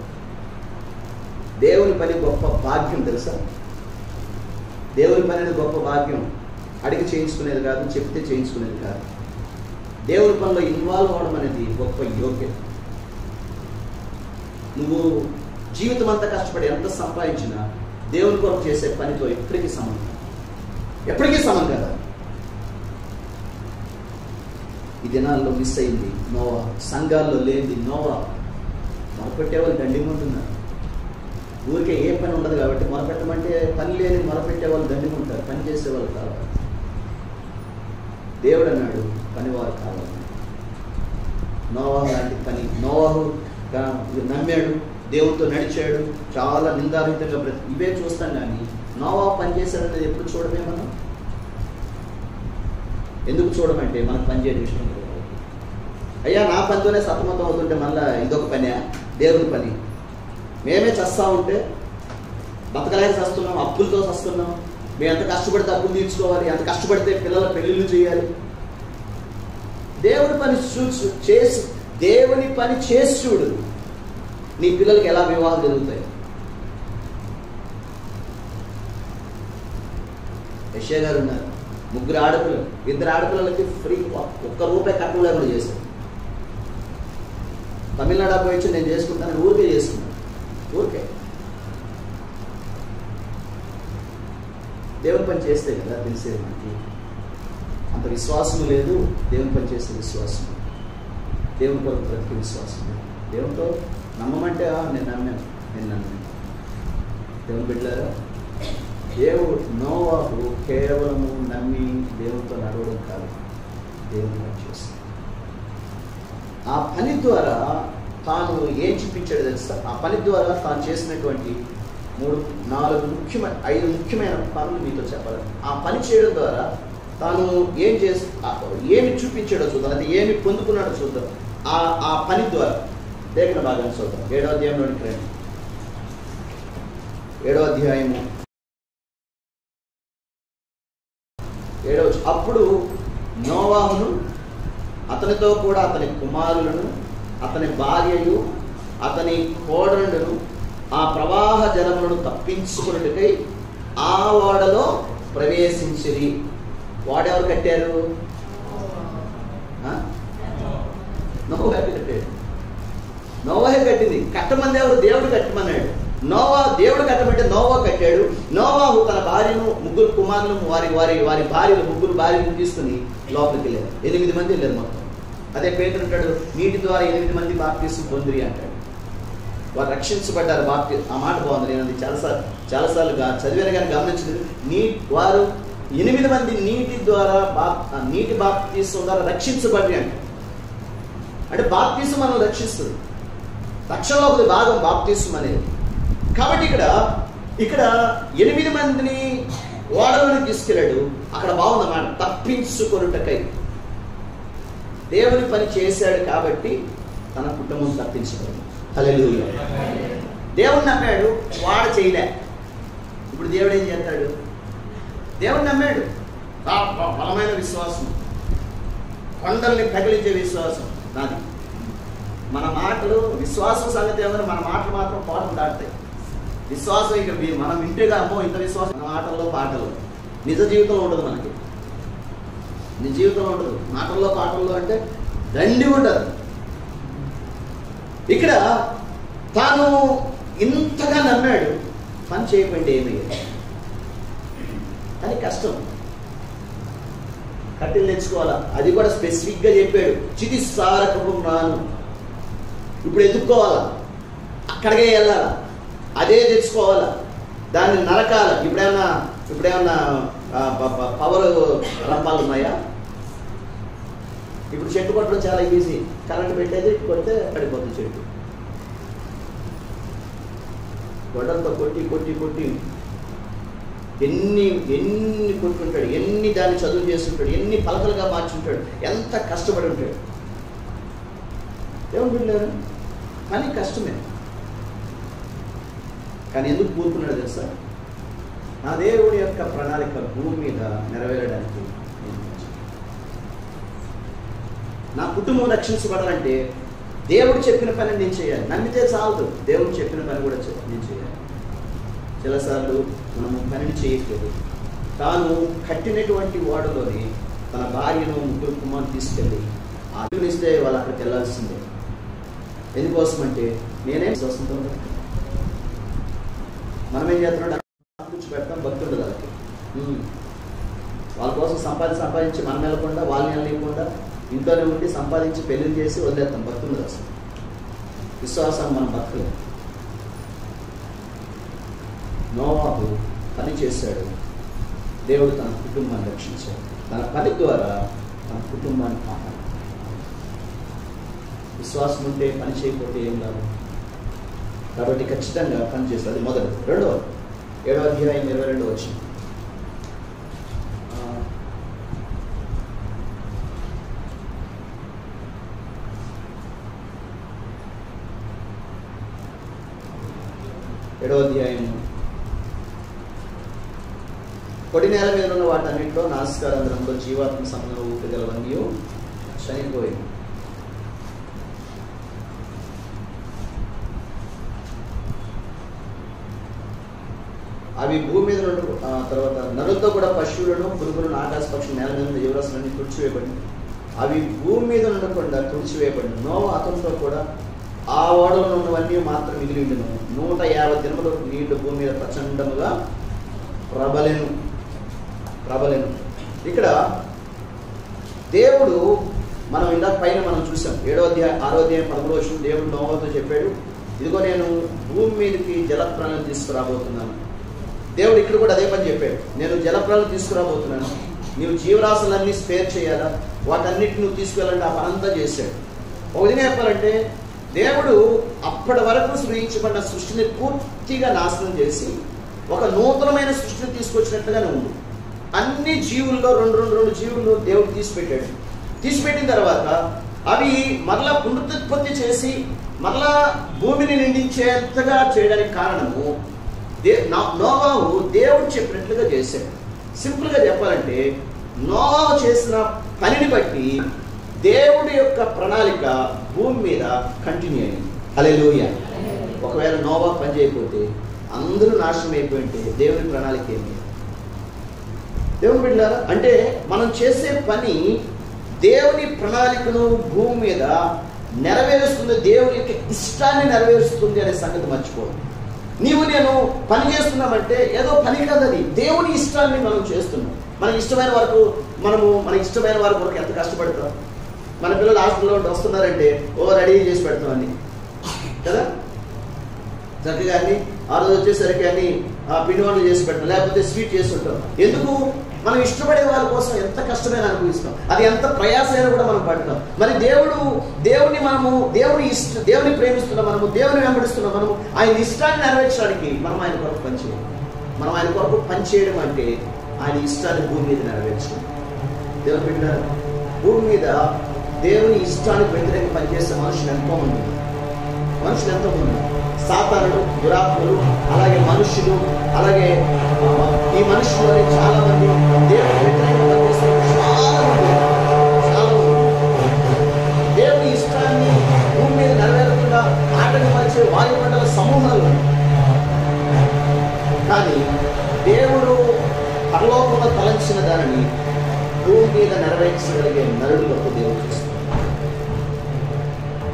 దేవుని పని గొప్ప భాగ్యం తెలుసా? దేవుని పని అనేది గొప్ప భాగ్యం. అడిగి చేయించుకునేది కాదు, చెప్తే చేయించుకునేది కాదు. దేవుని పనిలో ఇన్వాల్వ్ అవ్వడం అనేది గొప్ప యోగ్యత. నువ్వు జీవితం అంతా కష్టపడి ఎంత సంపాదించినా దేవుని కొరకు చేసే పనితో ఎప్పటికీ సంబంధం కదా. ఈ దినాల్లో మిస్ అయింది నోవా. సంఘాల్లో లేనిది నోవా. మొరపెట్టేవాళ్ళు దండిగా ఉంటున్నారు. ఊరికే ఏ పని ఉండదు కాబట్టి మొరపెట్టమంటే పని లేని మొరపెట్టేవాళ్ళు దండిగా ఉంటారు, పని చేసేవాళ్ళు కావాలి. దేవుడు అన్నాడు పనివారు కావాలి. నోవాహు లాంటి పని. నోవాహు నమ్మాడు, దేవునితో నడిచాడు, చాలా నిందారహితంగా ఇవే చూస్తాం. కానీ నోవాహు పని చేశాడనేది ఎప్పుడు చూడమే మనం. ఎందుకు చూడమంటే మనకు పని చేయడం ఇష్టం లేదు. అయ్యా, నా పనితోనే సతమతం అవుతుంటే మళ్ళీ ఇదొక పనే, దేవుని పని. మేమే చస్తా ఉంటే బతకలేక చస్తున్నాం, అప్పులతో చస్తున్నాం. మేము ఎంత కష్టపడితే అప్పులు తీర్చుకోవాలి, ఎంత కష్టపడితే పిల్లల పెళ్ళిళ్ళు చేయాలి. దేవుని పని చేసి చూడు, నీ పిల్లలకి ఎలా వివాహం జరుగుతాయి. యెషయా గారు ఉన్నారు, 3 ఆడపిల్లలు, 2 ఆడపిల్లలకి ఫ్రీ, ₹1 కట్నం లేకుండా చేశారు. తమిళనాడు పోయి వచ్చి నేను చేసుకుంటాను, ఊరికే చేసుకున్నాను. ఊరికే దేవుని పని చేస్తే కదా తెలిసేది మనకి. అంత విశ్వాసం లేదు, దేవుని పని చేసే విశ్వాసం, దేవుని కొరకు బ్రతికే విశ్వాసం. దేవునితో నమ్మమంటే నేను నమ్మాను. దేవుని బిడ్డలారా, దేవుడు నోవాహు కేవలము నమ్మి దేవునితో నడవడం కాదు, దేవుని పని చేస్తాడు. ఆ పని ద్వారా తాను ఏం చూపించాడు తెలుసా? ఆ పని ద్వారా తాను చేసినటువంటి 5 ముఖ్యమైన పనులు మీతో చెప్పాలి. ఆ పని చేయడం ద్వారా తాను ఏమి చూపించాడో చూద్దాం, అది ఏమి పొందుకున్నాడో చూద్దాం. ఆ పని ద్వారా లేఖన భాగాన్ని చూద్దాం. 7వ అధ్యాయంలోనికి రండి. 7వ అధ్యాయము 7వ. అప్పుడు నోవాహును, అతనితో కూడా అతని కుమారులను, అతని భార్యయు, అతని కోడళ్లను ఆ ప్రవాహ జలములను తప్పించుకున్నట్టుకై ఆ ఓడలో ప్రవేశించిరి. వాడెవరు కట్టారు? నోవాహు కట్టాడు. నోవాహే కట్టింది. కట్టమంది ఎవరు? దేవుడు కట్టమన్నాడు. దేవుడు కట్టమంటే నోవా కట్టాడు. నోవాహు తన భార్యను, ముగ్గురు కుమారులను, వారి వారి వారి భార్యలు, ముగ్గురు భార్యను తీసుకుని లోపలికి వెళ్ళారు. 8 మంది వెళ్ళారు మొత్తం. అదే పేతురు అంటాడు, నీటి ద్వారా 8 మంది బాప్తిసం పొందిరి అంటాడు. వారు రక్షించబడ్డారు. ఆ మాట బాగుంది. నేను అది చాలాసార్లు చదివాను కానీ గమనించలేదు. వారు 8 మంది నీటి బాప్తిసం ద్వారా రక్షించబడ్డారు అంటే బాప్తిసం మనం రక్షిస్తుంది. రక్షణలో ఒక భాగం బాప్తిసం అనేది. కాబట్టి ఇక్కడ 8 మందిని ఓడలోకి తీసుకెళ్ళాడు. అక్కడ బాగుందన్నమాట, తప్పించుకొనుటకై. దేవుని పని చేశాడు కాబట్టి తన కుటుంబం తప్పించబడింది. హల్లెలూయా. దేవుని నమ్మాడు, వాడు చేయలే. ఇప్పుడు దేవుడు ఏం చేస్తాడు? దేవుని నమ్మాడు, బలమైన విశ్వాసం, కొండల్ని పగిలించే విశ్వాసం నాది. మన మాటలు విశ్వాసం సంగతి ఏమన్నా, మన మాటలు మాత్రం కోటం దాటుతాయి. విశ్వాసం ఇక మనం వింటేగా అమ్మో ఇంత విశ్వాసం. మన మాటల్లో పాటలు, నిజ జీవితంలో ఉండదు. మనకి నిజ జీవితంలో ఉండదు. మాటల్లో పాటల్లో అంటే దండి ఉండదు. ఇక్కడ తాను ఇంతగా నమ్మాడు, పని చేయకుండా ఏమయ్యాడు. కానీ కష్టం. కట్టెలు తెచ్చుకోవాలా, అది కూడా స్పెసిఫిక్గా చెప్పాడు. చితిసారకము నాను, ఇప్పుడు ఎదుక్కోవాలా, అక్కడికే వెళ్ళాలా, అదే తెచ్చుకోవాలా, దాన్ని నరకాల. ఇప్పుడేమన్నా పవర్ రంపాలు ఉన్నాయా? ఇప్పుడు చెట్టు కొట్టడం చాలా ఈజీ. కరెంట్ పెట్టేది కొడితే పడిపోతుంది చెట్టు. గొడ్డలతో కొట్టి కొట్టి కొట్టి ఎన్ని కొట్టుకుంటాడు, ఎన్ని దాన్ని చదువు చేస్తుంటాడు, ఎన్ని పలకలుగా మార్చుంటాడు, ఎంత కష్టపడి ఉంటాడు. ఏమని పిల్లారు? కానీ కష్టమే. కానీ ఎందుకు కూరుకున్నాడు తెలుసా? నా దేవుడి యొక్క ప్రణాళిక భూమి మీద నెరవేరడానికి, నా కుటుంబం రక్షించబడాలంటే దేవుడు చెప్పిన పని నేను చేయాలి. నమ్మితే చాలదు, దేవుడు చెప్పిన పని కూడా నేను చేయాలి. చాలాసార్లు మనము పనిని చేయట్లేదు. తాను కట్టినటువంటి ఓడలోని తన భార్యను, ముగ్గురు కుమారుని తీసుకెళ్ళి ఆలోచిస్తే వాళ్ళు అక్కడికి వెళ్ళాల్సిందే. ఎందుకోసం అంటే నేనేం విశ్వాసంతో మనం ఏం చేస్తున్నాడు, కూర్చోబెడతాం. భక్తి ఉండదు వాళ్ళకి. వాళ్ళ కోసం సంపాదించి మనం వెళ్ళకుండా, వాళ్ళని వెళ్ళకుండా ఇంట్లోనే ఉండి సంపాదించి పెళ్లి చేసి వదిలేస్తాం. భక్తి ఉండదు అసలు. విశ్వాసం మనం భక్తులు. నోవాహు పని చేశాడు, దేవుడు తన కుటుంబాన్ని రక్షించాడు. తన పని ద్వారా తన కుటుంబాన్ని కాపాడు. విశ్వాసం ఉంటే పని చేయకపోతే ఏం కాదు. కాబట్టి ఖచ్చితంగా పని చేస్తారు. అది మొదటి. 7వ అధ్యాయం 22వ వచనం. పొడి నేల మీద ఉన్న వాటన్నింటిలో నాసికారంధ్రంలో జీవాత్మ సమయంలో ఊపిగలవన్నీ చనిపోయింది. అవి భూమి మీద నుండి తర్వాత నరులతో కూడా పశువులను, పురుగులను, ఆకాశ పక్షులు, నేల మీద ఉన్న జీవరాశులన్నీ తుడిచివేయబడింది. అవి భూమి మీద ఉండకుండా తుడిచివేయబడింది. నోవహు అతనితో కూడా ఆ ఓడలో ఉన్నవన్నీ మాత్రం మిగిలి ఉండను. 150 దినములు నీళ్లు భూమి మీద ప్రచండముగా ప్రబలెను. ఇక్కడ దేవుడు, మనం ఇందాక పైన మనం చూసాం 6వ అధ్యాయం 13వ వచనం. దేవుడు నోవాహుతో చెప్పాడు, ఇదిగో నేను భూమి మీదకి జలప్రాణులు తీసుకురాబోతున్నాను. దేవుడు ఇక్కడ కూడా అదే పని చెప్పాడు, నేను జలప్రాణులు తీసుకురాబోతున్నాను, నీవు జీవరాశులన్నీ స్పేర్ చేయాలా, వాటన్నిటి నువ్వు తీసుకెళ్ళాలంటే ఆ పనంతా చేశాడు. ఒక విధంగా చెప్పాలంటే దేవుడు అప్పటి వరకు సృష్టించబడిన సృష్టిని పూర్తిగా నాశనం చేసి ఒక నూతనమైన సృష్టిని తీసుకొచ్చినట్లుగానే ఉంది. అన్ని జీవుల్లో రెండు జీవులు దేవుడు తీసిపెట్టిన తర్వాత అవి మరలా పునరుత్పత్తి చేసి మరలా భూమిని నిండించేంతగా చేయడానికి కారణము నోవాహు దేవుడు చెప్పినట్లుగా చేశాడు. సింపుల్గా చెప్పాలంటే నోవాహు చేసిన పనిని బట్టి దేవుడి యొక్క ప్రణాళిక భూమి మీద కంటిన్యూ అయింది. హల్లెలూయా. ఒకవేళ నోవాహు పని చేయకపోతే అందరూ నాశనం అయిపోయింటే దేవుని ప్రణాళిక ఏమి? దేవుని బిడ్డలారా, అంటే మనం చేసే పని దేవుని ప్రణాళికను భూమి మీద నెరవేరుస్తుంది, దేవుని యొక్క ఇష్టాన్ని నెరవేరుస్తుంది అనే సంగతి మర్చిపోదు. నీవు నేను పని చేస్తున్నామంటే ఏదో పని కదది, దేవుని ఇష్టాన్ని మనం చేస్తున్నాం. మనకి ఇష్టమైన వరకు మనకి ఇష్టమైన వారి కొరకు ఎంత కష్టపడతాం. మన పిల్లలు హాస్టల్లో వస్తున్నారంటే రెడీ చేసి పెడతాం అన్ని కదా, చక్కగా అన్ని ఆ రోజు వచ్చేసరికి అన్ని పిండి వంటలు చేసి పెట్టాం, లేకపోతే స్వీట్ చేసి ఉంటాం. ఎందుకు? మనం ఇష్టపడే వారి కోసం ఎంత కష్టమైన అనుభవిస్తాం, అది ఎంత ప్రయాసైనా కూడా మనం పడతాం. మరి దేవుని ప్రేమిస్తున్నాం, మనము దేవుని వెంబడిస్తున్నాం, మనము ఆయన ఇష్టాన్ని నెరవేర్చడానికి మనం ఆయన కొరకు పనిచేయాలి. మనం ఆయన కొరకు పనిచేయడం అంటే ఆయన ఇష్టాన్ని భూమి మీద నెరవేర్చడం. దేవుని బిడ్డ, భూమి మీద దేవుని ఇష్టానికి వ్యతిరేకంగా పనిచేసే మనుషులు ఎంతోమంది, సాతానుడు, దురాత్మలు, అలాగే మనుషులు, అలాగే ఈ మనుషులు చాలా మంది దేవుని వ్యతిరేకంగా పనిచేసే చాలా మంది దేవుని ఇష్టాన్ని భూమి మీద నెరవేరకుండా ఆటంకపరిచే వాయుమండల సమూహాలు. కానీ దేవుడు పరలోకంలో తలంచిన దానిని భూమి మీద నెరవేర్చగలిగే నరుడు కొరకు దేవుడు చూస్తున్నాడు.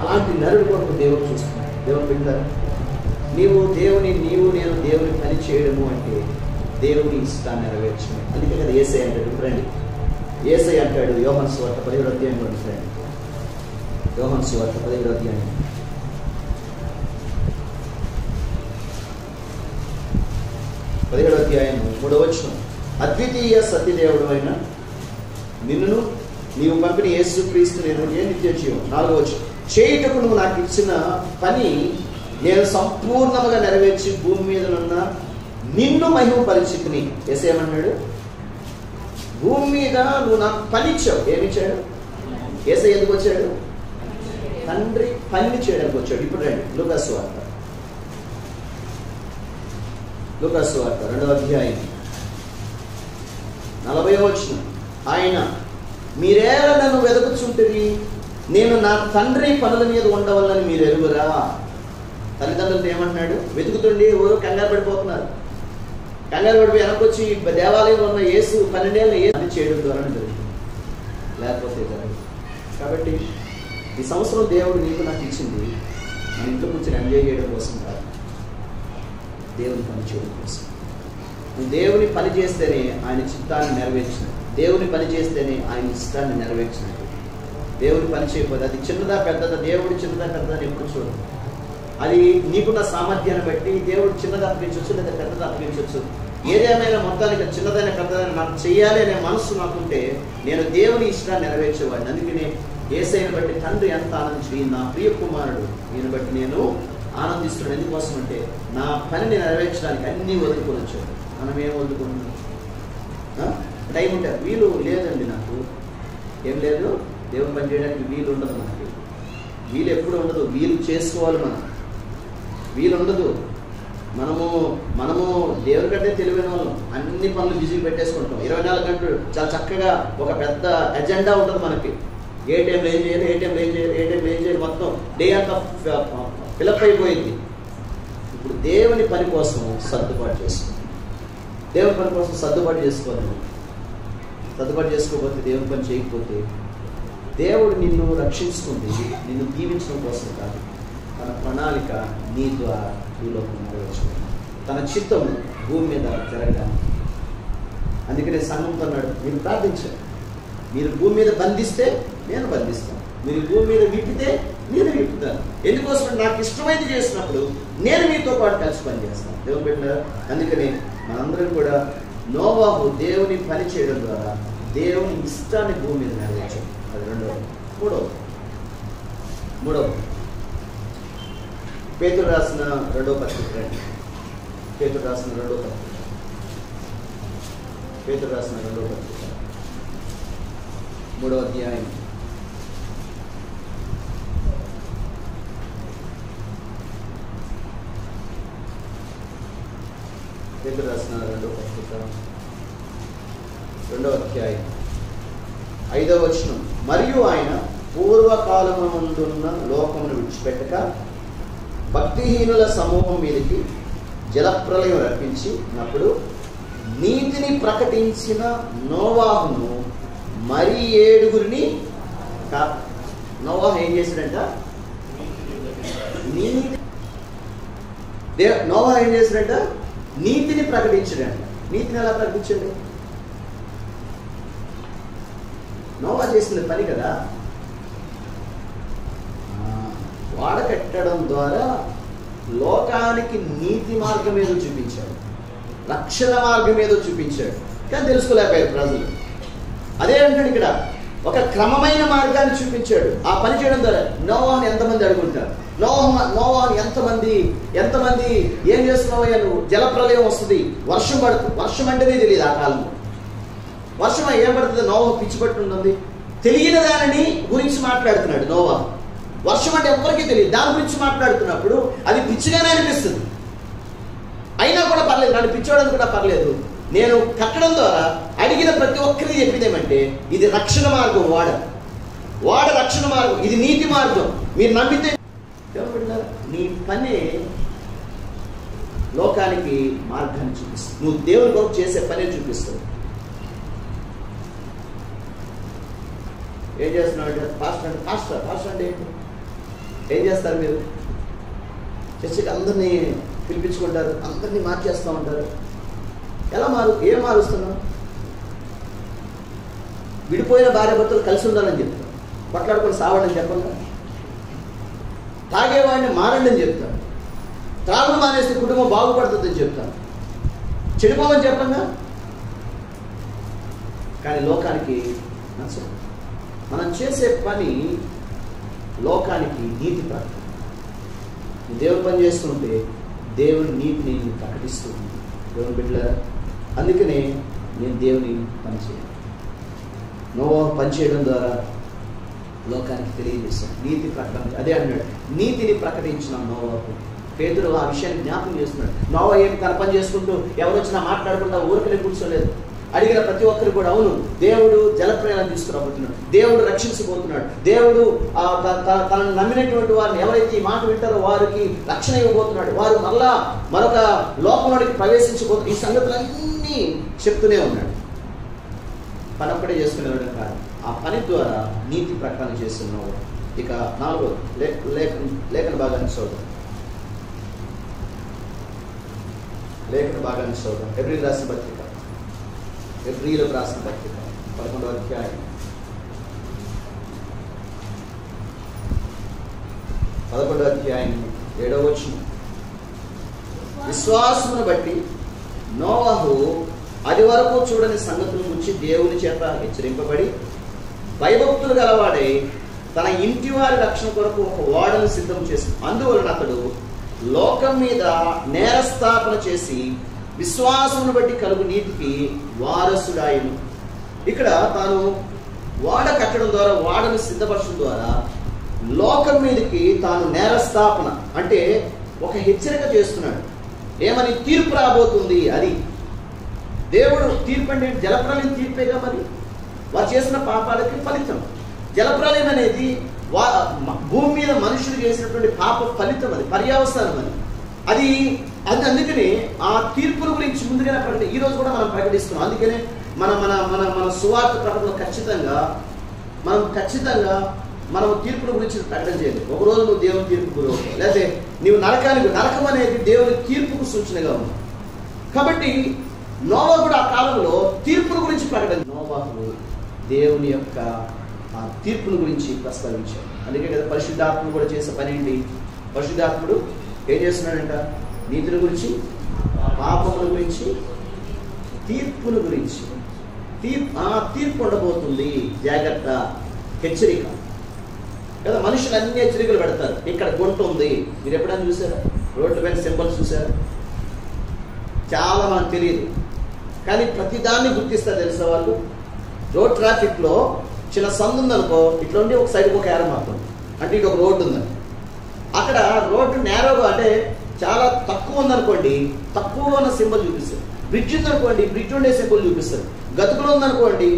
అలాంటి నరుడు కొరకు దేవుడు చూస్తున్నాడు. దేవుని బిడ్డ, నేను దేవుని పని చేయడము అంటే దేవుని ఇష్టాన్ని నెరవేర్చడం. అందుకే కదా యేసయ్య అంటాడు, రండి యేసయ్య అంటాడు యోహాను సువార్త 17వ అధ్యాయంలో, యోహాను సువార్త 17వ అధ్యాయం 17వ అధ్యాయం 3వ వచనం, అద్వితీయ సత్యదేవుడు అయిన నిన్నును నీవు పంపిన యేసుక్రీస్తు నేను నిత్య జీవం. 4వ వచనం, చేయుటకు నువ్వు నాకు ఇచ్చిన పని నేను సంపూర్ణంగా నెరవేర్చి భూమి మీద ఉన్న నిన్ను మహిమపరిచితిని. యేసయ్యమన్నాడు, భూమి మీద నువ్వు నాకు పని ఇచ్చావు. ఏమిచ్చాడు? యేసయ్య ఎందుకు వచ్చాడు? తండ్రి పని చేయడానికి వచ్చాడు. ఇప్పుడు రండి లూకాసు వార్త 2వ అధ్యాయం 40వ వచనం, ఆయన మీరేలా నన్ను వెదకుచుంటిరి, నేను నా తండ్రి పనుల మీద ఉండవాలని మీరు ఎరుగురా. తల్లిదండ్రులతో ఏమంటున్నాడు? వెతుకుతుండి కంగారు పడిపోతున్నారు. కంగారు పడిపోయి వెనకొచ్చి దేవాలయంలో ఉన్న యేసు 12 ఏళ్ళ అది చేయడం ద్వారా జరుగుతుంది, లేకపోతే జరగదు. కాబట్టి ఈ సంవత్సరం దేవుడు నీకు నాకు ఇచ్చింది మన ఇంట్లో కూర్చొని ఎంజాయ్ చేయడం కోసం కాదు, దేవుని పని చేయడం కోసం. నువ్వు దేవుని పని చేస్తేనే ఆయన చిత్తాన్ని నెరవేర్చినట్టు, దేవుని పని చేస్తేనే ఆయన ఇష్టాన్ని నెరవేర్చినట్టు. దేవుని పని చేయకపోతే అది చిన్నదా పెద్దదా, దేవుడు చిన్నదా పెద్దదా అని ఎప్పుడు చూడదు. అది నీకున్న సామర్థ్యాన్ని బట్టి దేవుడు చిన్నదా అప్పగించవచ్చు లేదా పెద్దదా అప్పగించవచ్చు. ఏదేమైనా మొత్తానికి చిన్నదైనా పెద్దదైనా నాకు చెయ్యాలి అనే మనసు నాకుంటే నేను దేవుని ఇష్టాన్ని నెరవేర్చేవాడిని. అందుకనే యేసయ్యను బట్టి తండ్రి ఎంత ఆనందించి నా ప్రియ కుమారుడు ఈయన బట్టి నేను ఆనందిస్తున్నాను. ఎందుకోసం అంటే నా పనిని నెరవేర్చడానికి అన్నీ వదులుకొని వచ్చాడు. మనం ఏం వదులుకుంటున్నాం? టైం ఉంటే వీలు లేదండి, నాకు ఏం లేదు, దేవుని పని చేయడానికి వీలు ఉండదు. మనకి వీలు ఎప్పుడు ఉండదు, వీలు చేసుకోవాలి. వీలు ఉండదు. మనము దేవుని కంటే తెలివైన వాళ్ళం. అన్ని పనులు బిజీ పెట్టేసుకుంటాం. 24 గంటలు చాలా చక్కగా ఒక పెద్ద ఎజెండా ఉంటుంది మనకి. ఏ టైంలో ఏం చేయాలి, ఏ టైంలో ఏం చేయాలి, మొత్తం డే అంతా ఫిలప్ అయిపోయింది. ఇప్పుడు దేవుని పని కోసం సర్దుబాటు చేసుకోవాలి. దేవుని పని కోసం సర్దుబాటు చేసుకోవాలి. సర్దుబాటు చేసుకోకపోతే దేవుని పని చేయకపోతే దేవుడు నిన్ను రక్షించుకుంది నిన్ను దీవించడం కోసం కాదు, తన ప్రణాళిక నీ ద్వారా ఈ లోకం నెరవేర్చుకుంది, తన చిత్తం భూమి మీద జరగడానికి. అందుకనే సంఘంతో అన్నాడు, మీరు ప్రార్థించారు, మీరు భూమి మీద బంధిస్తే నేను బంధిస్తాను, మీరు భూమి మీద విప్పితే నేను విప్పుతాను. ఎందుకోసం? నాకు ఇష్టమైంది చేసినప్పుడు నేను మీతో పాటు కలిసి పనిచేస్తాను. దేవుని బిడ్డ, అందుకని మనందరం కూడా నోవాహు దేవుని పని చేయడం ద్వారా దేవుని ఇష్టాన్ని భూమి మీద నెరవేర్చాడు. అది రెండవది. మూడవది పేతురు రాసిన 2వ పత్రిక. పేతురు రాసిన 2వ పత్రిక 3వ అధ్యాయం 2వ అధ్యాయం 5వ వచనం, మరియు ఆయన పూర్వకాలమునందున్న లోకమును విడిచిపెట్టక భక్తిహీనుల సమూహం మీదకి జలప్రలయం రప్పించినప్పుడు నీతిని ప్రకటించిన నోవాహును మరి 7 నోవాహు ఏం చేశాడంట? నీతి నోవహు ఏం చేశాడంట? నీతిని ప్రకటించాడంట. నీతిని ఎలా ప్రకటించాడు? నోవహు చేసిన పని కదా. వాడ కట్టడం ద్వారా లోకానికి నీతి మార్గం ఏదో చూపించాడు, రక్షణ మార్గం ఏదో చూపించాడు. కానీ తెలుసుకోలేకపోయారు ప్రజలు. అదే అంటాడు ఇక్కడ, ఒక క్రమమైన మార్గాన్ని చూపించాడు. ఆ పని చేయడం ద్వారా నోవాహుని ఎంతమంది అడుగుంటారు? నోవాహుని ఎంతమంది ఏం చేస్తున్నావయ్యా నువ్వు? జలప్రలయం వస్తుంది, వర్షం పడుతుంది. వర్షం అంటేనే తెలియదు ఆ కాలంలో. వర్షం ఏం పడుతుంది? నోవాహు పిచ్చి పట్టు ఉంటుంది. తెలియని దానిని గురించి మాట్లాడుతున్నాడు నోవాహు. వర్షం అంటే ఎవరికీ తెలియదు, దాని గురించి మాట్లాడుతున్నప్పుడు అది పిచ్చిగానే అనిపిస్తుంది. అయినా కూడా పర్లేదు, నన్ను పిచ్చోడానికి కూడా పర్లేదు. నేను కట్టడం ద్వారా అడిగిన ప్రతి ఒక్కరికి చెప్పింది ఏమంటే, ఇది రక్షణ మార్గం, వాడ రక్షణ మార్గం, ఇది నీతి మార్గం. మీరు నమ్మితే నీ పని లోకానికి మార్గాన్ని చూపిస్తుంది. నువ్వు దేవుని కొరకు చేసే పనే చూపిస్తుంది. ఏం చేస్తున్నాడు? పాస్టర్ అంటే ఏంటి? ఏం చేస్తారు మీరు? చర్చికి అందరినీ పిలిపించుకుంటారు, అందరినీ మార్చేస్తూ ఉంటారు. ఏం మారుస్తున్నావు? విడిపోయిన భార్య భర్తలు కలిసి ఉండాలని చెప్తాను, కొట్లాడుకొని సావడని చెప్పంగా. తాగేవాడిని మారండి అని చెప్తాను, త్రాగుడు మానేస్తే కుటుంబం బాగుపడుతుందని చెప్తాను, చెడిపోమని చెప్పంగా. కానీ లోకానికి నచ్చదు. మనం చేసే పని లోకానికి నీతి ప్రకటన. దేవుని పని చేస్తుంటే దేవుని నీతిని ప్రకటిస్తూ ఉంది దేవుని బిడ్డలారా. అందుకనే నేను దేవుని పని చేయాలి. నోవాహు పని చేయడం ద్వారా లోకానికి తెలియజేశాను నీతి ప్రకటన. అదే అన్నాడు, నీతిని ప్రకటించిన నోవాహు. పేతురు ఆ విషయాన్ని జ్ఞాపకం చేస్తున్నాడు. నోవాహు ఏమి తన పని చేసుకుంటూ ఎవరు వచ్చినా మాట్లాడకుండా ఊరికనే కూర్చోలేదు. అడిగిన ప్రతి ఒక్కరు కూడా అవును, దేవుడు జలప్రయాణం తీసుకురాబోతున్నాడు, దేవుడు రక్షించబోతున్నాడు, దేవుడు తనను నమ్మినటువంటి వారిని ఎవరైతే ఈ మాట వింటారో వారికి రక్షణ ఇవ్వబోతున్నాడు, వారు మరలా మరొక లోకంలోకి ప్రవేశించబోతున్నారు. ఈ సంగతులన్నీ చెప్తూనే ఉన్నాడు. పని అప్పుడే చేసుకునేవాడు కాదు, ఆ పని ద్వారా నీతి ప్రకటన చేస్తున్నావు. ఇక 4 లేఖన భాగాన్ని చదువు. ఎబ్రీలకు రాసిన పత్రిక 11వ అధ్యాయం 7వ వచనం. విశ్వాసమును బట్టి నోవాహు అది వరకు చూడని సంగతుల గురించి దేవుని చేత హెచ్చరింపబడి భయభక్తులు గలవాడై తన ఇంటి వారి రక్షణ కొరకు ఒక ఓడను సిద్ధం చేసింది. అందువలన అతడు లోకం మీద నేరస్థాపన చేసి విశ్వాసమును బట్టి కలుగు నీతికి వారసుడాయను. ఇక్కడ తాను వాడ కట్టడం ద్వారా, వాడను సిద్ధపరచడం ద్వారా లోకం మీదకి తాను నేరస్థాపన అంటే ఒక హెచ్చరిక చేస్తున్నాడు. ఏమని? తీర్పు రాబోతుంది. అది దేవుడు తీర్పు అంటే జలప్రలయం తీర్పేగా. మరి వారు చేసిన పాపాలకి ఫలితం జలప్రలయం అనేది భూమి మీద మనుషులు చేసినటువంటి పాప ఫలితం, అది పర్యవసానం. అది అందుకనే ఆ తీర్పుల గురించి ముందుగానే ప్రకటన ఈ రోజు కూడా మనం ప్రకటిస్తున్నాం. అందుకనే మన మన మన మన సువార్త ప్రకటనలో ఖచ్చితంగా మనం తీర్పుల గురించి ప్రకటన చేయాలి. ఒకరోజు నువ్వు దేవుని తీర్పు గురవు, లేకపోతే నీవు నరకం అనేది దేవుని తీర్పుకు సూచనగా ఉంది. కాబట్టి నోవాహు కూడా ఆ కాలంలో తీర్పుల గురించి ప్రకటన. నోవాహు దేవుని యొక్క ఆ తీర్పుల గురించి ప్రస్తావించాడు. అందుకే కదా పరిశుద్ధాత్ముడు కూడా చేసే పని ఏంటి? పరిశుద్ధాత్ముడు ఏం చేస్తున్నాడంట? నీతుల గురించి, పాపముల గురించి, తీర్పుల గురించి. తీర్పు ఉండబోతుంది, జాగ్రత్త, హెచ్చరిక కదా. మనుషులు అన్ని హెచ్చరికలు పెడతారు. ఇక్కడ గుంట ఉంది, మీరు ఎప్పుడైనా చూసారా? రోడ్డు పైన సింబల్స్ చూసారా? చాలా మనకు తెలియదు, కానీ ప్రతిదాన్ని గుర్తిస్తారు తెలుసా వాళ్ళు. రోడ్ ట్రాఫిక్లో చిన్న సందు ఉందనుకో, ఇట్లా ఉండి ఒక సైడ్కి ఒక ఏర మాత్రం, అంటే ఇటు ఒక రోడ్డు ఉందని. అక్కడ రోడ్డు నేరోగా అంటే చాలా తక్కువ ఉందనుకోండి, తక్కువగా ఉన్న సింబల్ చూపిస్తారు. బ్రిడ్జ్ ఉందనుకోండి, బ్రిడ్జ్ ఉండే సింబల్ చూపిస్తారు. గతుకులు ఉందనుకోండి,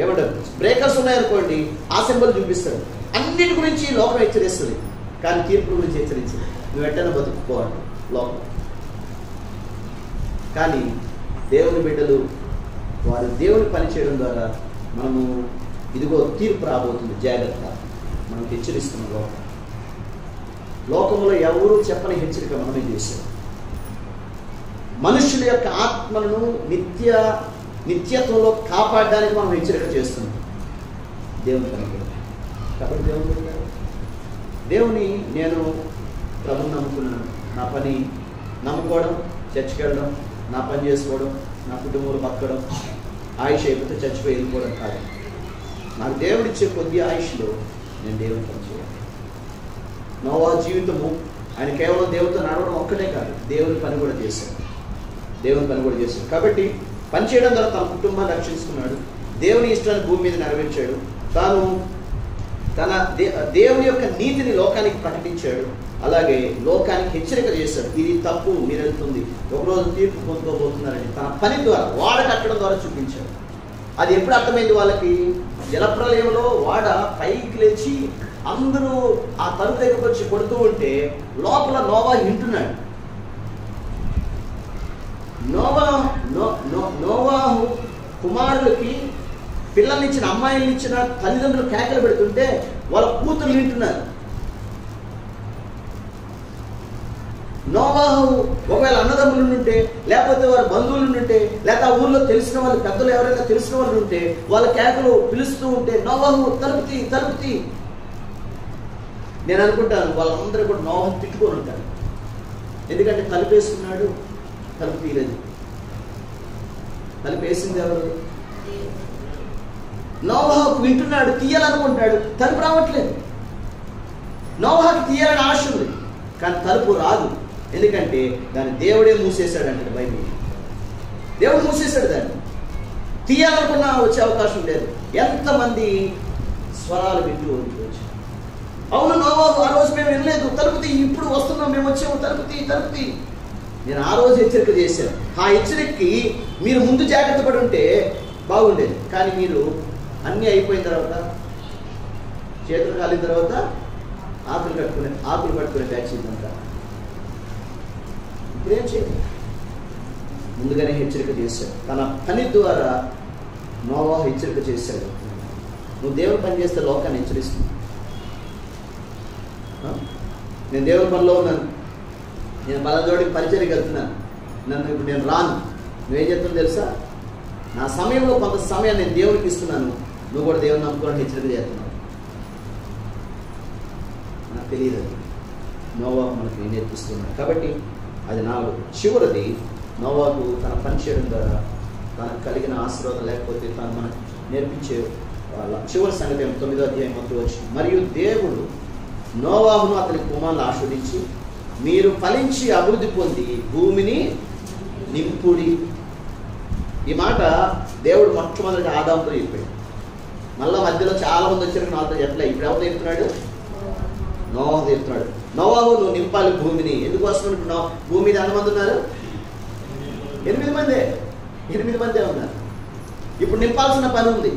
ఏమంటారు బ్రేకర్స్ ఉన్నాయనుకోండి, ఆ సింబల్ చూపిస్తారు. అన్నిటి గురించి లోకం హెచ్చరిస్తుంది, కానీ తీర్పు గురించి హెచ్చరించింది. నువ్వు వెంటనే బతుకుకోవాలి లోకం. కానీ దేవుని బిడ్డలు వారు దేవుని పని చేయడం ద్వారా మనము ఇదిగో తీర్పు రాబోతుంది, జాగ్రత్త, మనం హెచ్చరిస్తున్నాం లోకం. లోకంలో ఎవరూ చెప్పని హెచ్చరిక మనమే చేశాం. మనుషుల యొక్క ఆత్మలను నిత్యత్వంలో కాపాడడానికి మనం హెచ్చరిక చేస్తున్నాం. దేవుని పనికి కాబట్టి దేవుని నేను ప్రభుని నమ్ముకున్నాను. నా పని నమ్ముకోవడం, చర్చికి వెళ్ళడం, నా పని చేసుకోవడం, నా కుటుంబంలో బతకడం, ఆయుష్ అయిపోతే చచ్చిపోయి వెళ్ళిపోవడం కాదు. నాకు దేవుడిచ్చే కొద్ది ఆయుష్లో నేను దేవుని పని చేయాలి. నోవా జీవితము ఆయన కేవలం దేవుడితో నడవడం ఒక్కటే కాదు, దేవుని పని కూడా చేశాడు. కాబట్టి పని చేయడం ద్వారా తన కుటుంబాన్ని రక్షించుకున్నాడు. దేవుని ఇష్టాన్ని భూమి మీద నెరవేర్చాడు. తాను దేవుని యొక్క నీతిని లోకానికి ప్రకటించాడు. అలాగే లోకానికి హెచ్చరిక చేశాడు, ఇది తప్పు, మీరు వెళ్తుంది, ఒకరోజు తీర్పు పొందుకోబోతున్నారని తన పని ద్వారా వాడ కట్టడం ద్వారా చూపించాడు. అది ఎప్పుడు అర్థమైంది వాళ్ళకి? జలప్రలయంలో వాడ పైకి లేచి అందరూ ఆ తలుపు దగ్గరకు వచ్చి కొడుతూ ఉంటే లోపల నోవా వింటున్నాడు. నోవాహు కుమారులకి పిల్లల్నిచ్చిన అమ్మాయిలనిచ్చిన తల్లిదండ్రులు కేకలు పెడుతుంటే వాళ్ళ కూతురు వింటున్నారు. నోవాహు ఒకవేళ అన్నదమ్ములు ఉంటే, లేకపోతే వారి బంధువులు ఉంటే, లేకపోతే ఆ ఊళ్ళో తెలిసిన వాళ్ళు పెద్దలు ఎవరైనా తెలిసిన వాళ్ళు ఉంటే వాళ్ళ కేకలు పిలుస్తూ ఉంటే నోవాహు తలుపుతీ. నేను అనుకుంటాను వాళ్ళందరూ కూడా నోవాహు తిట్టుకొని ఉంటారు. ఎందుకంటే తలుపేసుకున్నాడు, తలుపు తీయలేదు. తలుపు వేసింది ఎవరు? నోవాహు వింటున్నాడు, తీయాలనుకుంటాడు, తలుపు రావట్లేదు. నోవాహుకి తీయాలని ఆశ ఉంది, కానీ తలుపు రాదు. ఎందుకంటే దాన్ని దేవుడే మూసేశాడు అంటే బైబిల్. దేవుడు మూసేశాడు దాన్ని. తీయాలనుకున్నా వచ్చే అవకాశం లేదు. ఎంతమంది స్వరాలు వింటూ వచ్చారు. అవును నోవాహు ఆ రోజు మేము వినలేదు, తలుపుతీ, ఇప్పుడు వస్తున్నాం, మేము వచ్చాము, తలుపుతీ. నేను ఆ రోజు హెచ్చరిక చేశాను. ఆ హెచ్చరికకి మీరు ముందు జాగ్రత్త పడి ఉంటే బాగుండేది. కానీ మీరు అన్నీ అయిపోయిన తర్వాత, చేతులు కాలిన తర్వాత ఆకులు కట్టుకునే బ్యాచ్ ఇదంతా. ఇప్పుడేం చేయాలి? ముందుగానే హెచ్చరిక చేశాడు. తన పని ద్వారా నోవాహు హెచ్చరిక చేశాడు. నువ్వు దేవుని పని చేస్తే లోకాన్ని హెచ్చరిస్తుంది. నేను దేవుని పనిలో ఉన్నాను, నేను బలజోడికి పరిచర్యకి వెళ్తున్నాను, ఇప్పుడు నేను రాను, నువ్వేం చెప్తావు తెలుసా? నా సమయంలో కొంత సమయాన్ని నేను దేవునికి ఇస్తున్నాను, నువ్వు కూడా దేవుని నమ్ముకోవడానికి హెచ్చరిక చేస్తున్నావు. నాకు తెలియదు. అది నోవాహు మనకి నేర్పిస్తున్నాడు. కాబట్టి అది చివరిది నోవాహు తన పని చేయడం ద్వారా తనకు కలిగిన ఆశీర్వాదం, లేకపోతే తను మనకు నేర్పించే వాళ్ళ చివరి సంగతి 9వ అధ్యాయం వచ్చి, మరియు దేవుడు నోవాహును అతని కుమారులను ఆశీర్వదించి, మీరు ఫలించి అభివృద్ధి పొంది భూమిని నింపుడి. ఈ మాట దేవుడు మొట్టమొదటి ఆదాముతో చెప్పాడు. మళ్ళా మధ్యలో చాలా మంది వచ్చారు నాతో చెప్పలే. ఇప్పుడు ఎవరు చెప్తున్నాడు? నోవాహు చెప్తున్నాడు. నోవాహు నువ్వు నింపాలి భూమిని. ఎందుకోసం అనుకున్నావు? భూమి మీద ఎంతమంది ఉన్నారు? 8 మందే ఉన్నారు. ఇప్పుడు నింపాల్సిన పని ఉంది.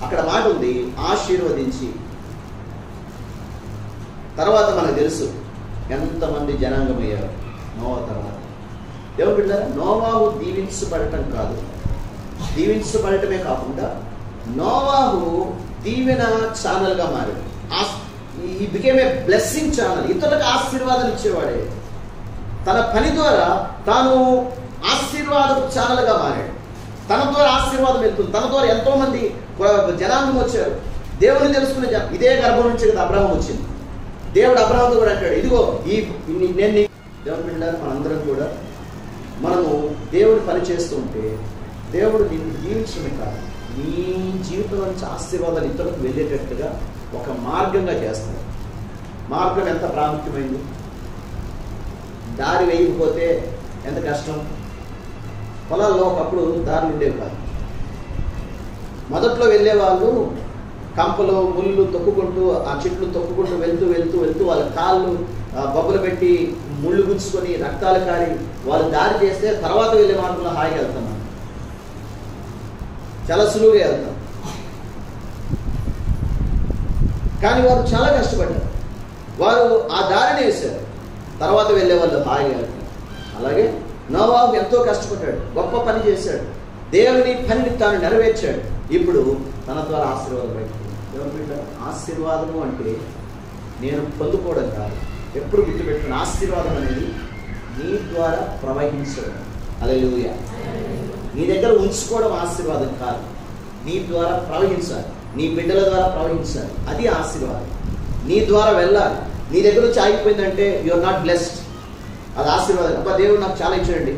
అక్కడ మాట ఉంది, ఆశీర్వదించి. తర్వాత మనకు తెలుసు ఎంతమంది జనాంగం అయ్యారు నోవా తర్వాత. దేవుని బిడ్డలారా, నోవాహు దీవించబడటమే కాకుండా నోవాహు దీవెన ఛానల్గా మారాడు. He became a blessing channel. ఇతరులకు ఆశీర్వాదాలు ఇచ్చేవాడే. తన పని ద్వారా తాను ఆశీర్వాదపు ఛానల్గా మారాడు. తన ద్వారా ఆశీర్వాదం వెళ్తుంది. తన ద్వారా ఎంతో మంది జనాంగం వచ్చారు. దేవుని తెలుసుకునే ఇదే గర్భం నుంచి కదా అబ్రహాం వచ్చింది. దేవుడు అబ్రహాంతో కూడా అంటాడు, ఇదిగో నేను దేవుని బిడ్డలారా, మనందరం కూడా మనము దేవుడు పని చేస్తూ ఉంటే దేవుడు నిన్ను దీవించడమే కాదు, నీ జీవితం నుంచి ఆశీర్వాదాలు ఇతరులకు వెళ్ళేటట్టుగా ఒక మార్గంగా చేస్తాడు. మార్గం ఎంత ప్రాముఖ్యమైంది. దారి వేయకపోతే ఎంత కష్టం. పొలాల్లో ఒకప్పుడు దారులు ఉండేవి కాదు. మొదట్లో వెళ్ళే వాళ్ళు కంపలు ముళ్ళు తొక్కుకుంటూ, ఆ చెట్లు తొక్కుకుంటూ వెళ్తూ వాళ్ళ కాళ్ళు బొబ్బలు పెట్టి ముళ్ళు గుచ్చుకొని రక్తాలు కారి వాళ్ళు దారి చేస్తే తర్వాత వెళ్ళే మార్గంలో హాయిగా వెళ్తాం. చాలా సులువుగా వెళ్తాం. కానీ వారు చాలా కష్టపడ్డారు. వారు ఆ దారిని వేశారు. తర్వాత వెళ్ళే వాళ్ళు హాయిగా వెళ్తారు. అలాగే నోవాహు ఎంతో కష్టపడ్డాడు, గొప్ప పని చేశాడు, దేవుని పనిని తాను నెరవేర్చాడు. ఇప్పుడు తన ద్వారా ఆశీర్వాదం బయటకు. ఆశీర్వాదము అంటే నేను పొందుకోవడం కాదు. ఎప్పుడు గుర్తుపెట్టుకుని ఆశీర్వాదం అనేది నీ ద్వారా ప్రవహించడం. హల్లెలూయా. నీ దగ్గర ఉంచుకోవడం ఆశీర్వాదం కాదు, నీ ద్వారా ప్రవహించాలి, నీ బిడ్డల ద్వారా ప్రవహించాలి. అది ఆశీర్వాదం. నీ ద్వారా వెళ్ళాలి. నీ దగ్గర నుంచి ఆగిపోయిందంటే యు ఆర్ నాట్ బ్లెస్డ్, అది ఆశీర్వాదం. అబ్బా దేవుడు నాకు చాలా ఇచ్చాడండి,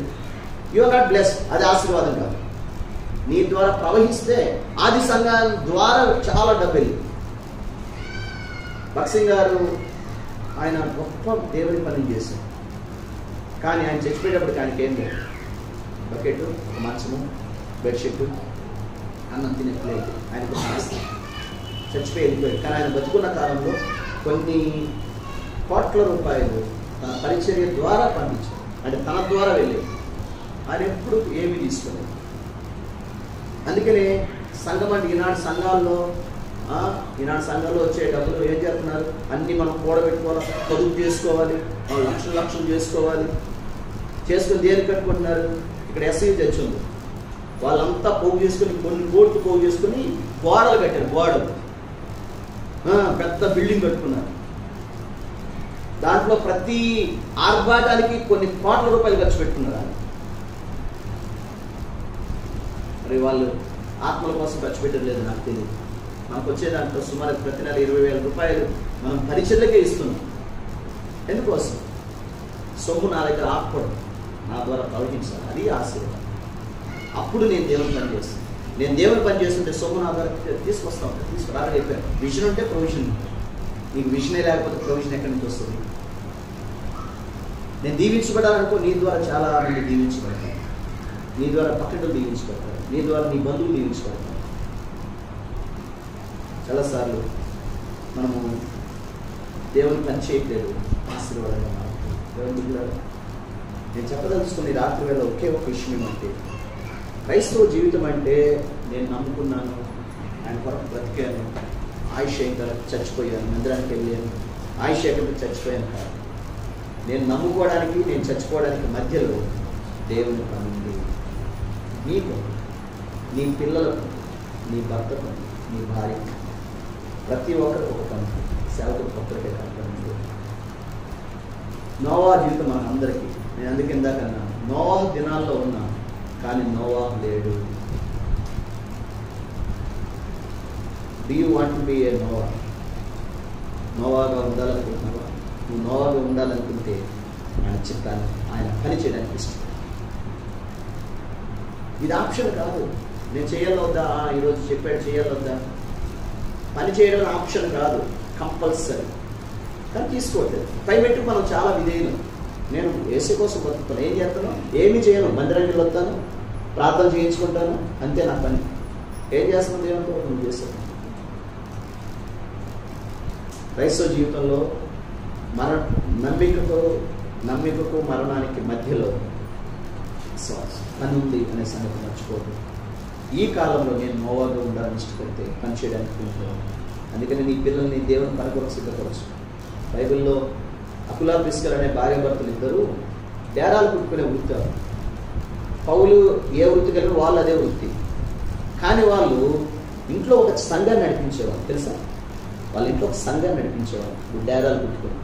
యు ఆర్ నాట్ బ్లెస్డ్, అది ఆశీర్వాదం కాదు. నీ ద్వారా ప్రవహిస్తే ఆది సంఘం ద్వారా చాలా డబ్బులు. భక్సింగ్ గారు ఆయన గొప్ప దేవుని పని చేశారు, కానీ ఆయన చచ్చిపోయేటప్పుడు ఆయనకి ఏం లేదు. బకెట్, ఒక మంచము, బెడ్షీట్, అన్నం తినే ప్లేట్, ఆయనకు ఆస్తి. చచ్చిపోయి వెళ్ళిపోయాడు. కానీ ఆయన బతుకున్న కాలంలో కొన్ని కోట్ల రూపాయలు తన పరిచర్య ద్వారా పంపించారు, అంటే తన ద్వారా వెళ్ళేది. ఆయన ఎప్పుడు ఏమీ తీసుకోలేదు. అందుకనే సంఘం అంటే ఈనాడు సంఘాల్లో వచ్చే డబ్బులు ఏం చేస్తున్నారు, అన్నీ మనం కూడబెట్టుకోవాలి, పొదుపు చేసుకోవాలి, లక్షలు లక్షలు చేసుకోవాలి. చేసుకుని దేనికి కట్టుకుంటున్నారు? ఇక్కడ ఎస్ఐ చర్చ్ ఉంది, వాళ్ళంతా పోగు చేసుకుని కొన్ని కోట్లు పోగు చేసుకుని గోడలు కట్టారు. గోడలు పెద్ద బిల్డింగ్ కట్టుకున్నారు. దాంట్లో ప్రతి ఆర్భాటానికి కొన్ని కోట్ల రూపాయలు ఖర్చు పెట్టుకున్నారు. మరి వాళ్ళు ఆత్మల కోసం ఖర్చు పెట్టలేదు, నాకు తెలియదు. మనకు వచ్చే దాంట్లో సుమారు ప్రతి నెల 20,000 రూపాయలు మనం పరిచర్లకే ఇస్తున్నాం. ఎందుకోసం? సొమ్ము నా దగ్గర ఆపకూడదు, నా ద్వారా ప్రవహించాలి. అది ఆశీర్వాదం. అప్పుడు నేను దేవుని పని చేస్తాను. నేను దేవుని పని చేస్తుంటే సొమ్ము నా ద్వారా తీసుకొస్తా ఉంటాను. తీసుకురాగా చెప్పాను, విజన్ ఉంటే ప్రొవిజన్. నీకు విజనే లేకపోతే ప్రొవిజన్ ఎక్కడి నుంచి వస్తుంది? నేను దీవించబడాలనుకో, నీ ద్వారా చాలా మంది దీవించబడతారు, నీ ద్వారా పక్కన దీవించబడతారు, నీ ద్వారా నీ బంధువులు దీవించబడతారు. చాలాసార్లు మనము దేవుని పని చేయట్లేదు, ఆశీర్వాదంగా మారుతుంది. దేవుని బిడ్డలారా, నేను చెప్పదలుచుకుని రాత్రి వేళ ఒకే ఒక విషయం ఏమంటే, క్రైస్తవ జీవితం అంటే నేను నమ్ముకున్నాను, ఆయన కొరకు బ్రతికాను, ఆయుషేఖర చచ్చిపోయాను, మందిరానికి వెళ్ళాను, ఆయుషేఖర్ చచ్చిపోయాను కాదు. నేను నమ్ముకోవడానికి, నేను చచ్చిపోవడానికి మధ్యలో దేవుని పని ఉంది. నీకు, నీ పిల్లలకు, నీ భర్తకు, నీ భార్యకు, ప్రతి ఒక్కరు ఒక పని, సేవకు ఒక్కరికే పని ఉంది. నోవా జీవితం మనందరికీ. నేను అందుకే ఇందాకన్నా నోవా దినాల్లో ఉన్నా, కానీ నోవా లేడు. Do you want to be a Noah? నోవాగా ఉండాలనుకుంటున్నావా? నువ్వు నోవాగా ఉండాలనుకుంటే ఆయన చిత్తాన్ని, ఆయన పని చేయడానికి ఇష్టం. ఇది ఆప్షన్ కాదు. నేను చేయాలొద్దా, ఈరోజు చెప్పాడు చేయాలొద్దా, పని చేయడం ఆప్షన్ కాదు, కంపల్సరీ. కానీ తీసుకోవట్లేదు. పైమెట్టు మనం చాలా విధేయులు. నేను ఏసీ కోసం బతుకుతాను, ఏం చేస్తాను? ఏమి చేయను, మందిరానికి వస్తాను, ప్రార్థన చేయించుకుంటాను, అంతే నా పని. ఏం చేస్తాను దేవునితో? నువ్వు చేస్తాను. క్రైస్తవ జీవితంలో నమ్మికకు మరణానికి మధ్యలో పని ఉంది అనే సంగతి మర్చిపోదు. ఈ కాలంలో నేను నోవాగా ఉండాలని ఇష్టపడితే పని చేయడానికి ఉంటాను. అందుకని నీ పిల్లల్ని దేవుని పని కొరకు సిద్ధపరచు. బైబిల్లో అకులా ప్రిస్కిల్లా అనే భార్యాభర్తలు ఇద్దరు డేరాలు కుట్టుకునే వృత్తి. పౌలు ఏ వృత్తి కలిగి వాళ్ళు అదే వృత్తి. కానీ వాళ్ళు ఇంట్లో ఒక సంఘాన్ని నడిపించేవాళ్ళు. తెలుసా? వాళ్ళ ఇంట్లో ఒక సంఘాన్ని నడిపించేవాళ్ళు డేరాలు కుట్టుకుని.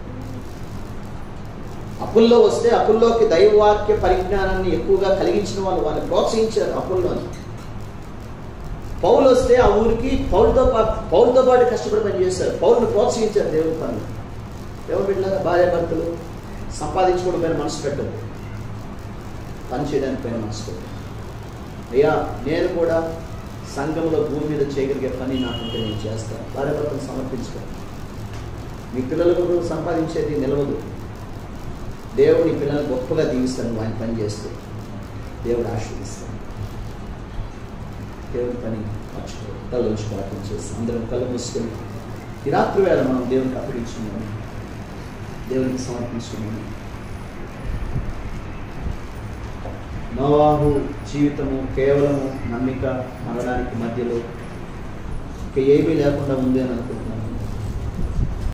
అప్పుల్లో వస్తే అప్పుల్లోకి దైవవాక్య పరిజ్ఞానాన్ని ఎక్కువగా కలిగించిన వాళ్ళు వాళ్ళని ప్రోత్సహించారు. అప్పుల్లోని పౌలు వస్తే ఆ ఊరికి పౌలుతో పాటు కష్టపడి పని చేశారు. పౌలుని ప్రోత్సహించారు దేవుని పనులు. దేవుని బిడ్డలారా, భార్యాభర్తలు సంపాదించుకోవడం పైన మనసు పెట్టదు, పని చేయడానికి పైన మనసు పెట్టదు. అయ్యా, నేను కూడా సంఘంలో భూమి మీద చేయగలిగే పని నాకంటే నేను చేస్తాను. భార్యాభర్తలు సమర్పించుకోండి. మీ పిల్లలకు సంపాదించేది నిలవదు. దేవుని పిల్లల్ని గొప్పగా దీవిస్తాను. ఆయన పని చేస్తే దేవుడు ఆశీర్వదిస్తాను. దేవుని పని మర్చిపో, కళ్ళు నుంచి ప్రార్థన చేస్తాం. అందరం కళ్ళు మూసుకొని ఈ రాత్రి వేళ మనం దేవునికి అప్పగించుకున్నాము, దేవునికి సమర్పించుకున్నాము. నోవాహు జీవితము కేవలము నమ్మిక మరణానికి మధ్యలో ఏమీ లేకుండా ఉంది అని అనుకుంటున్నాను.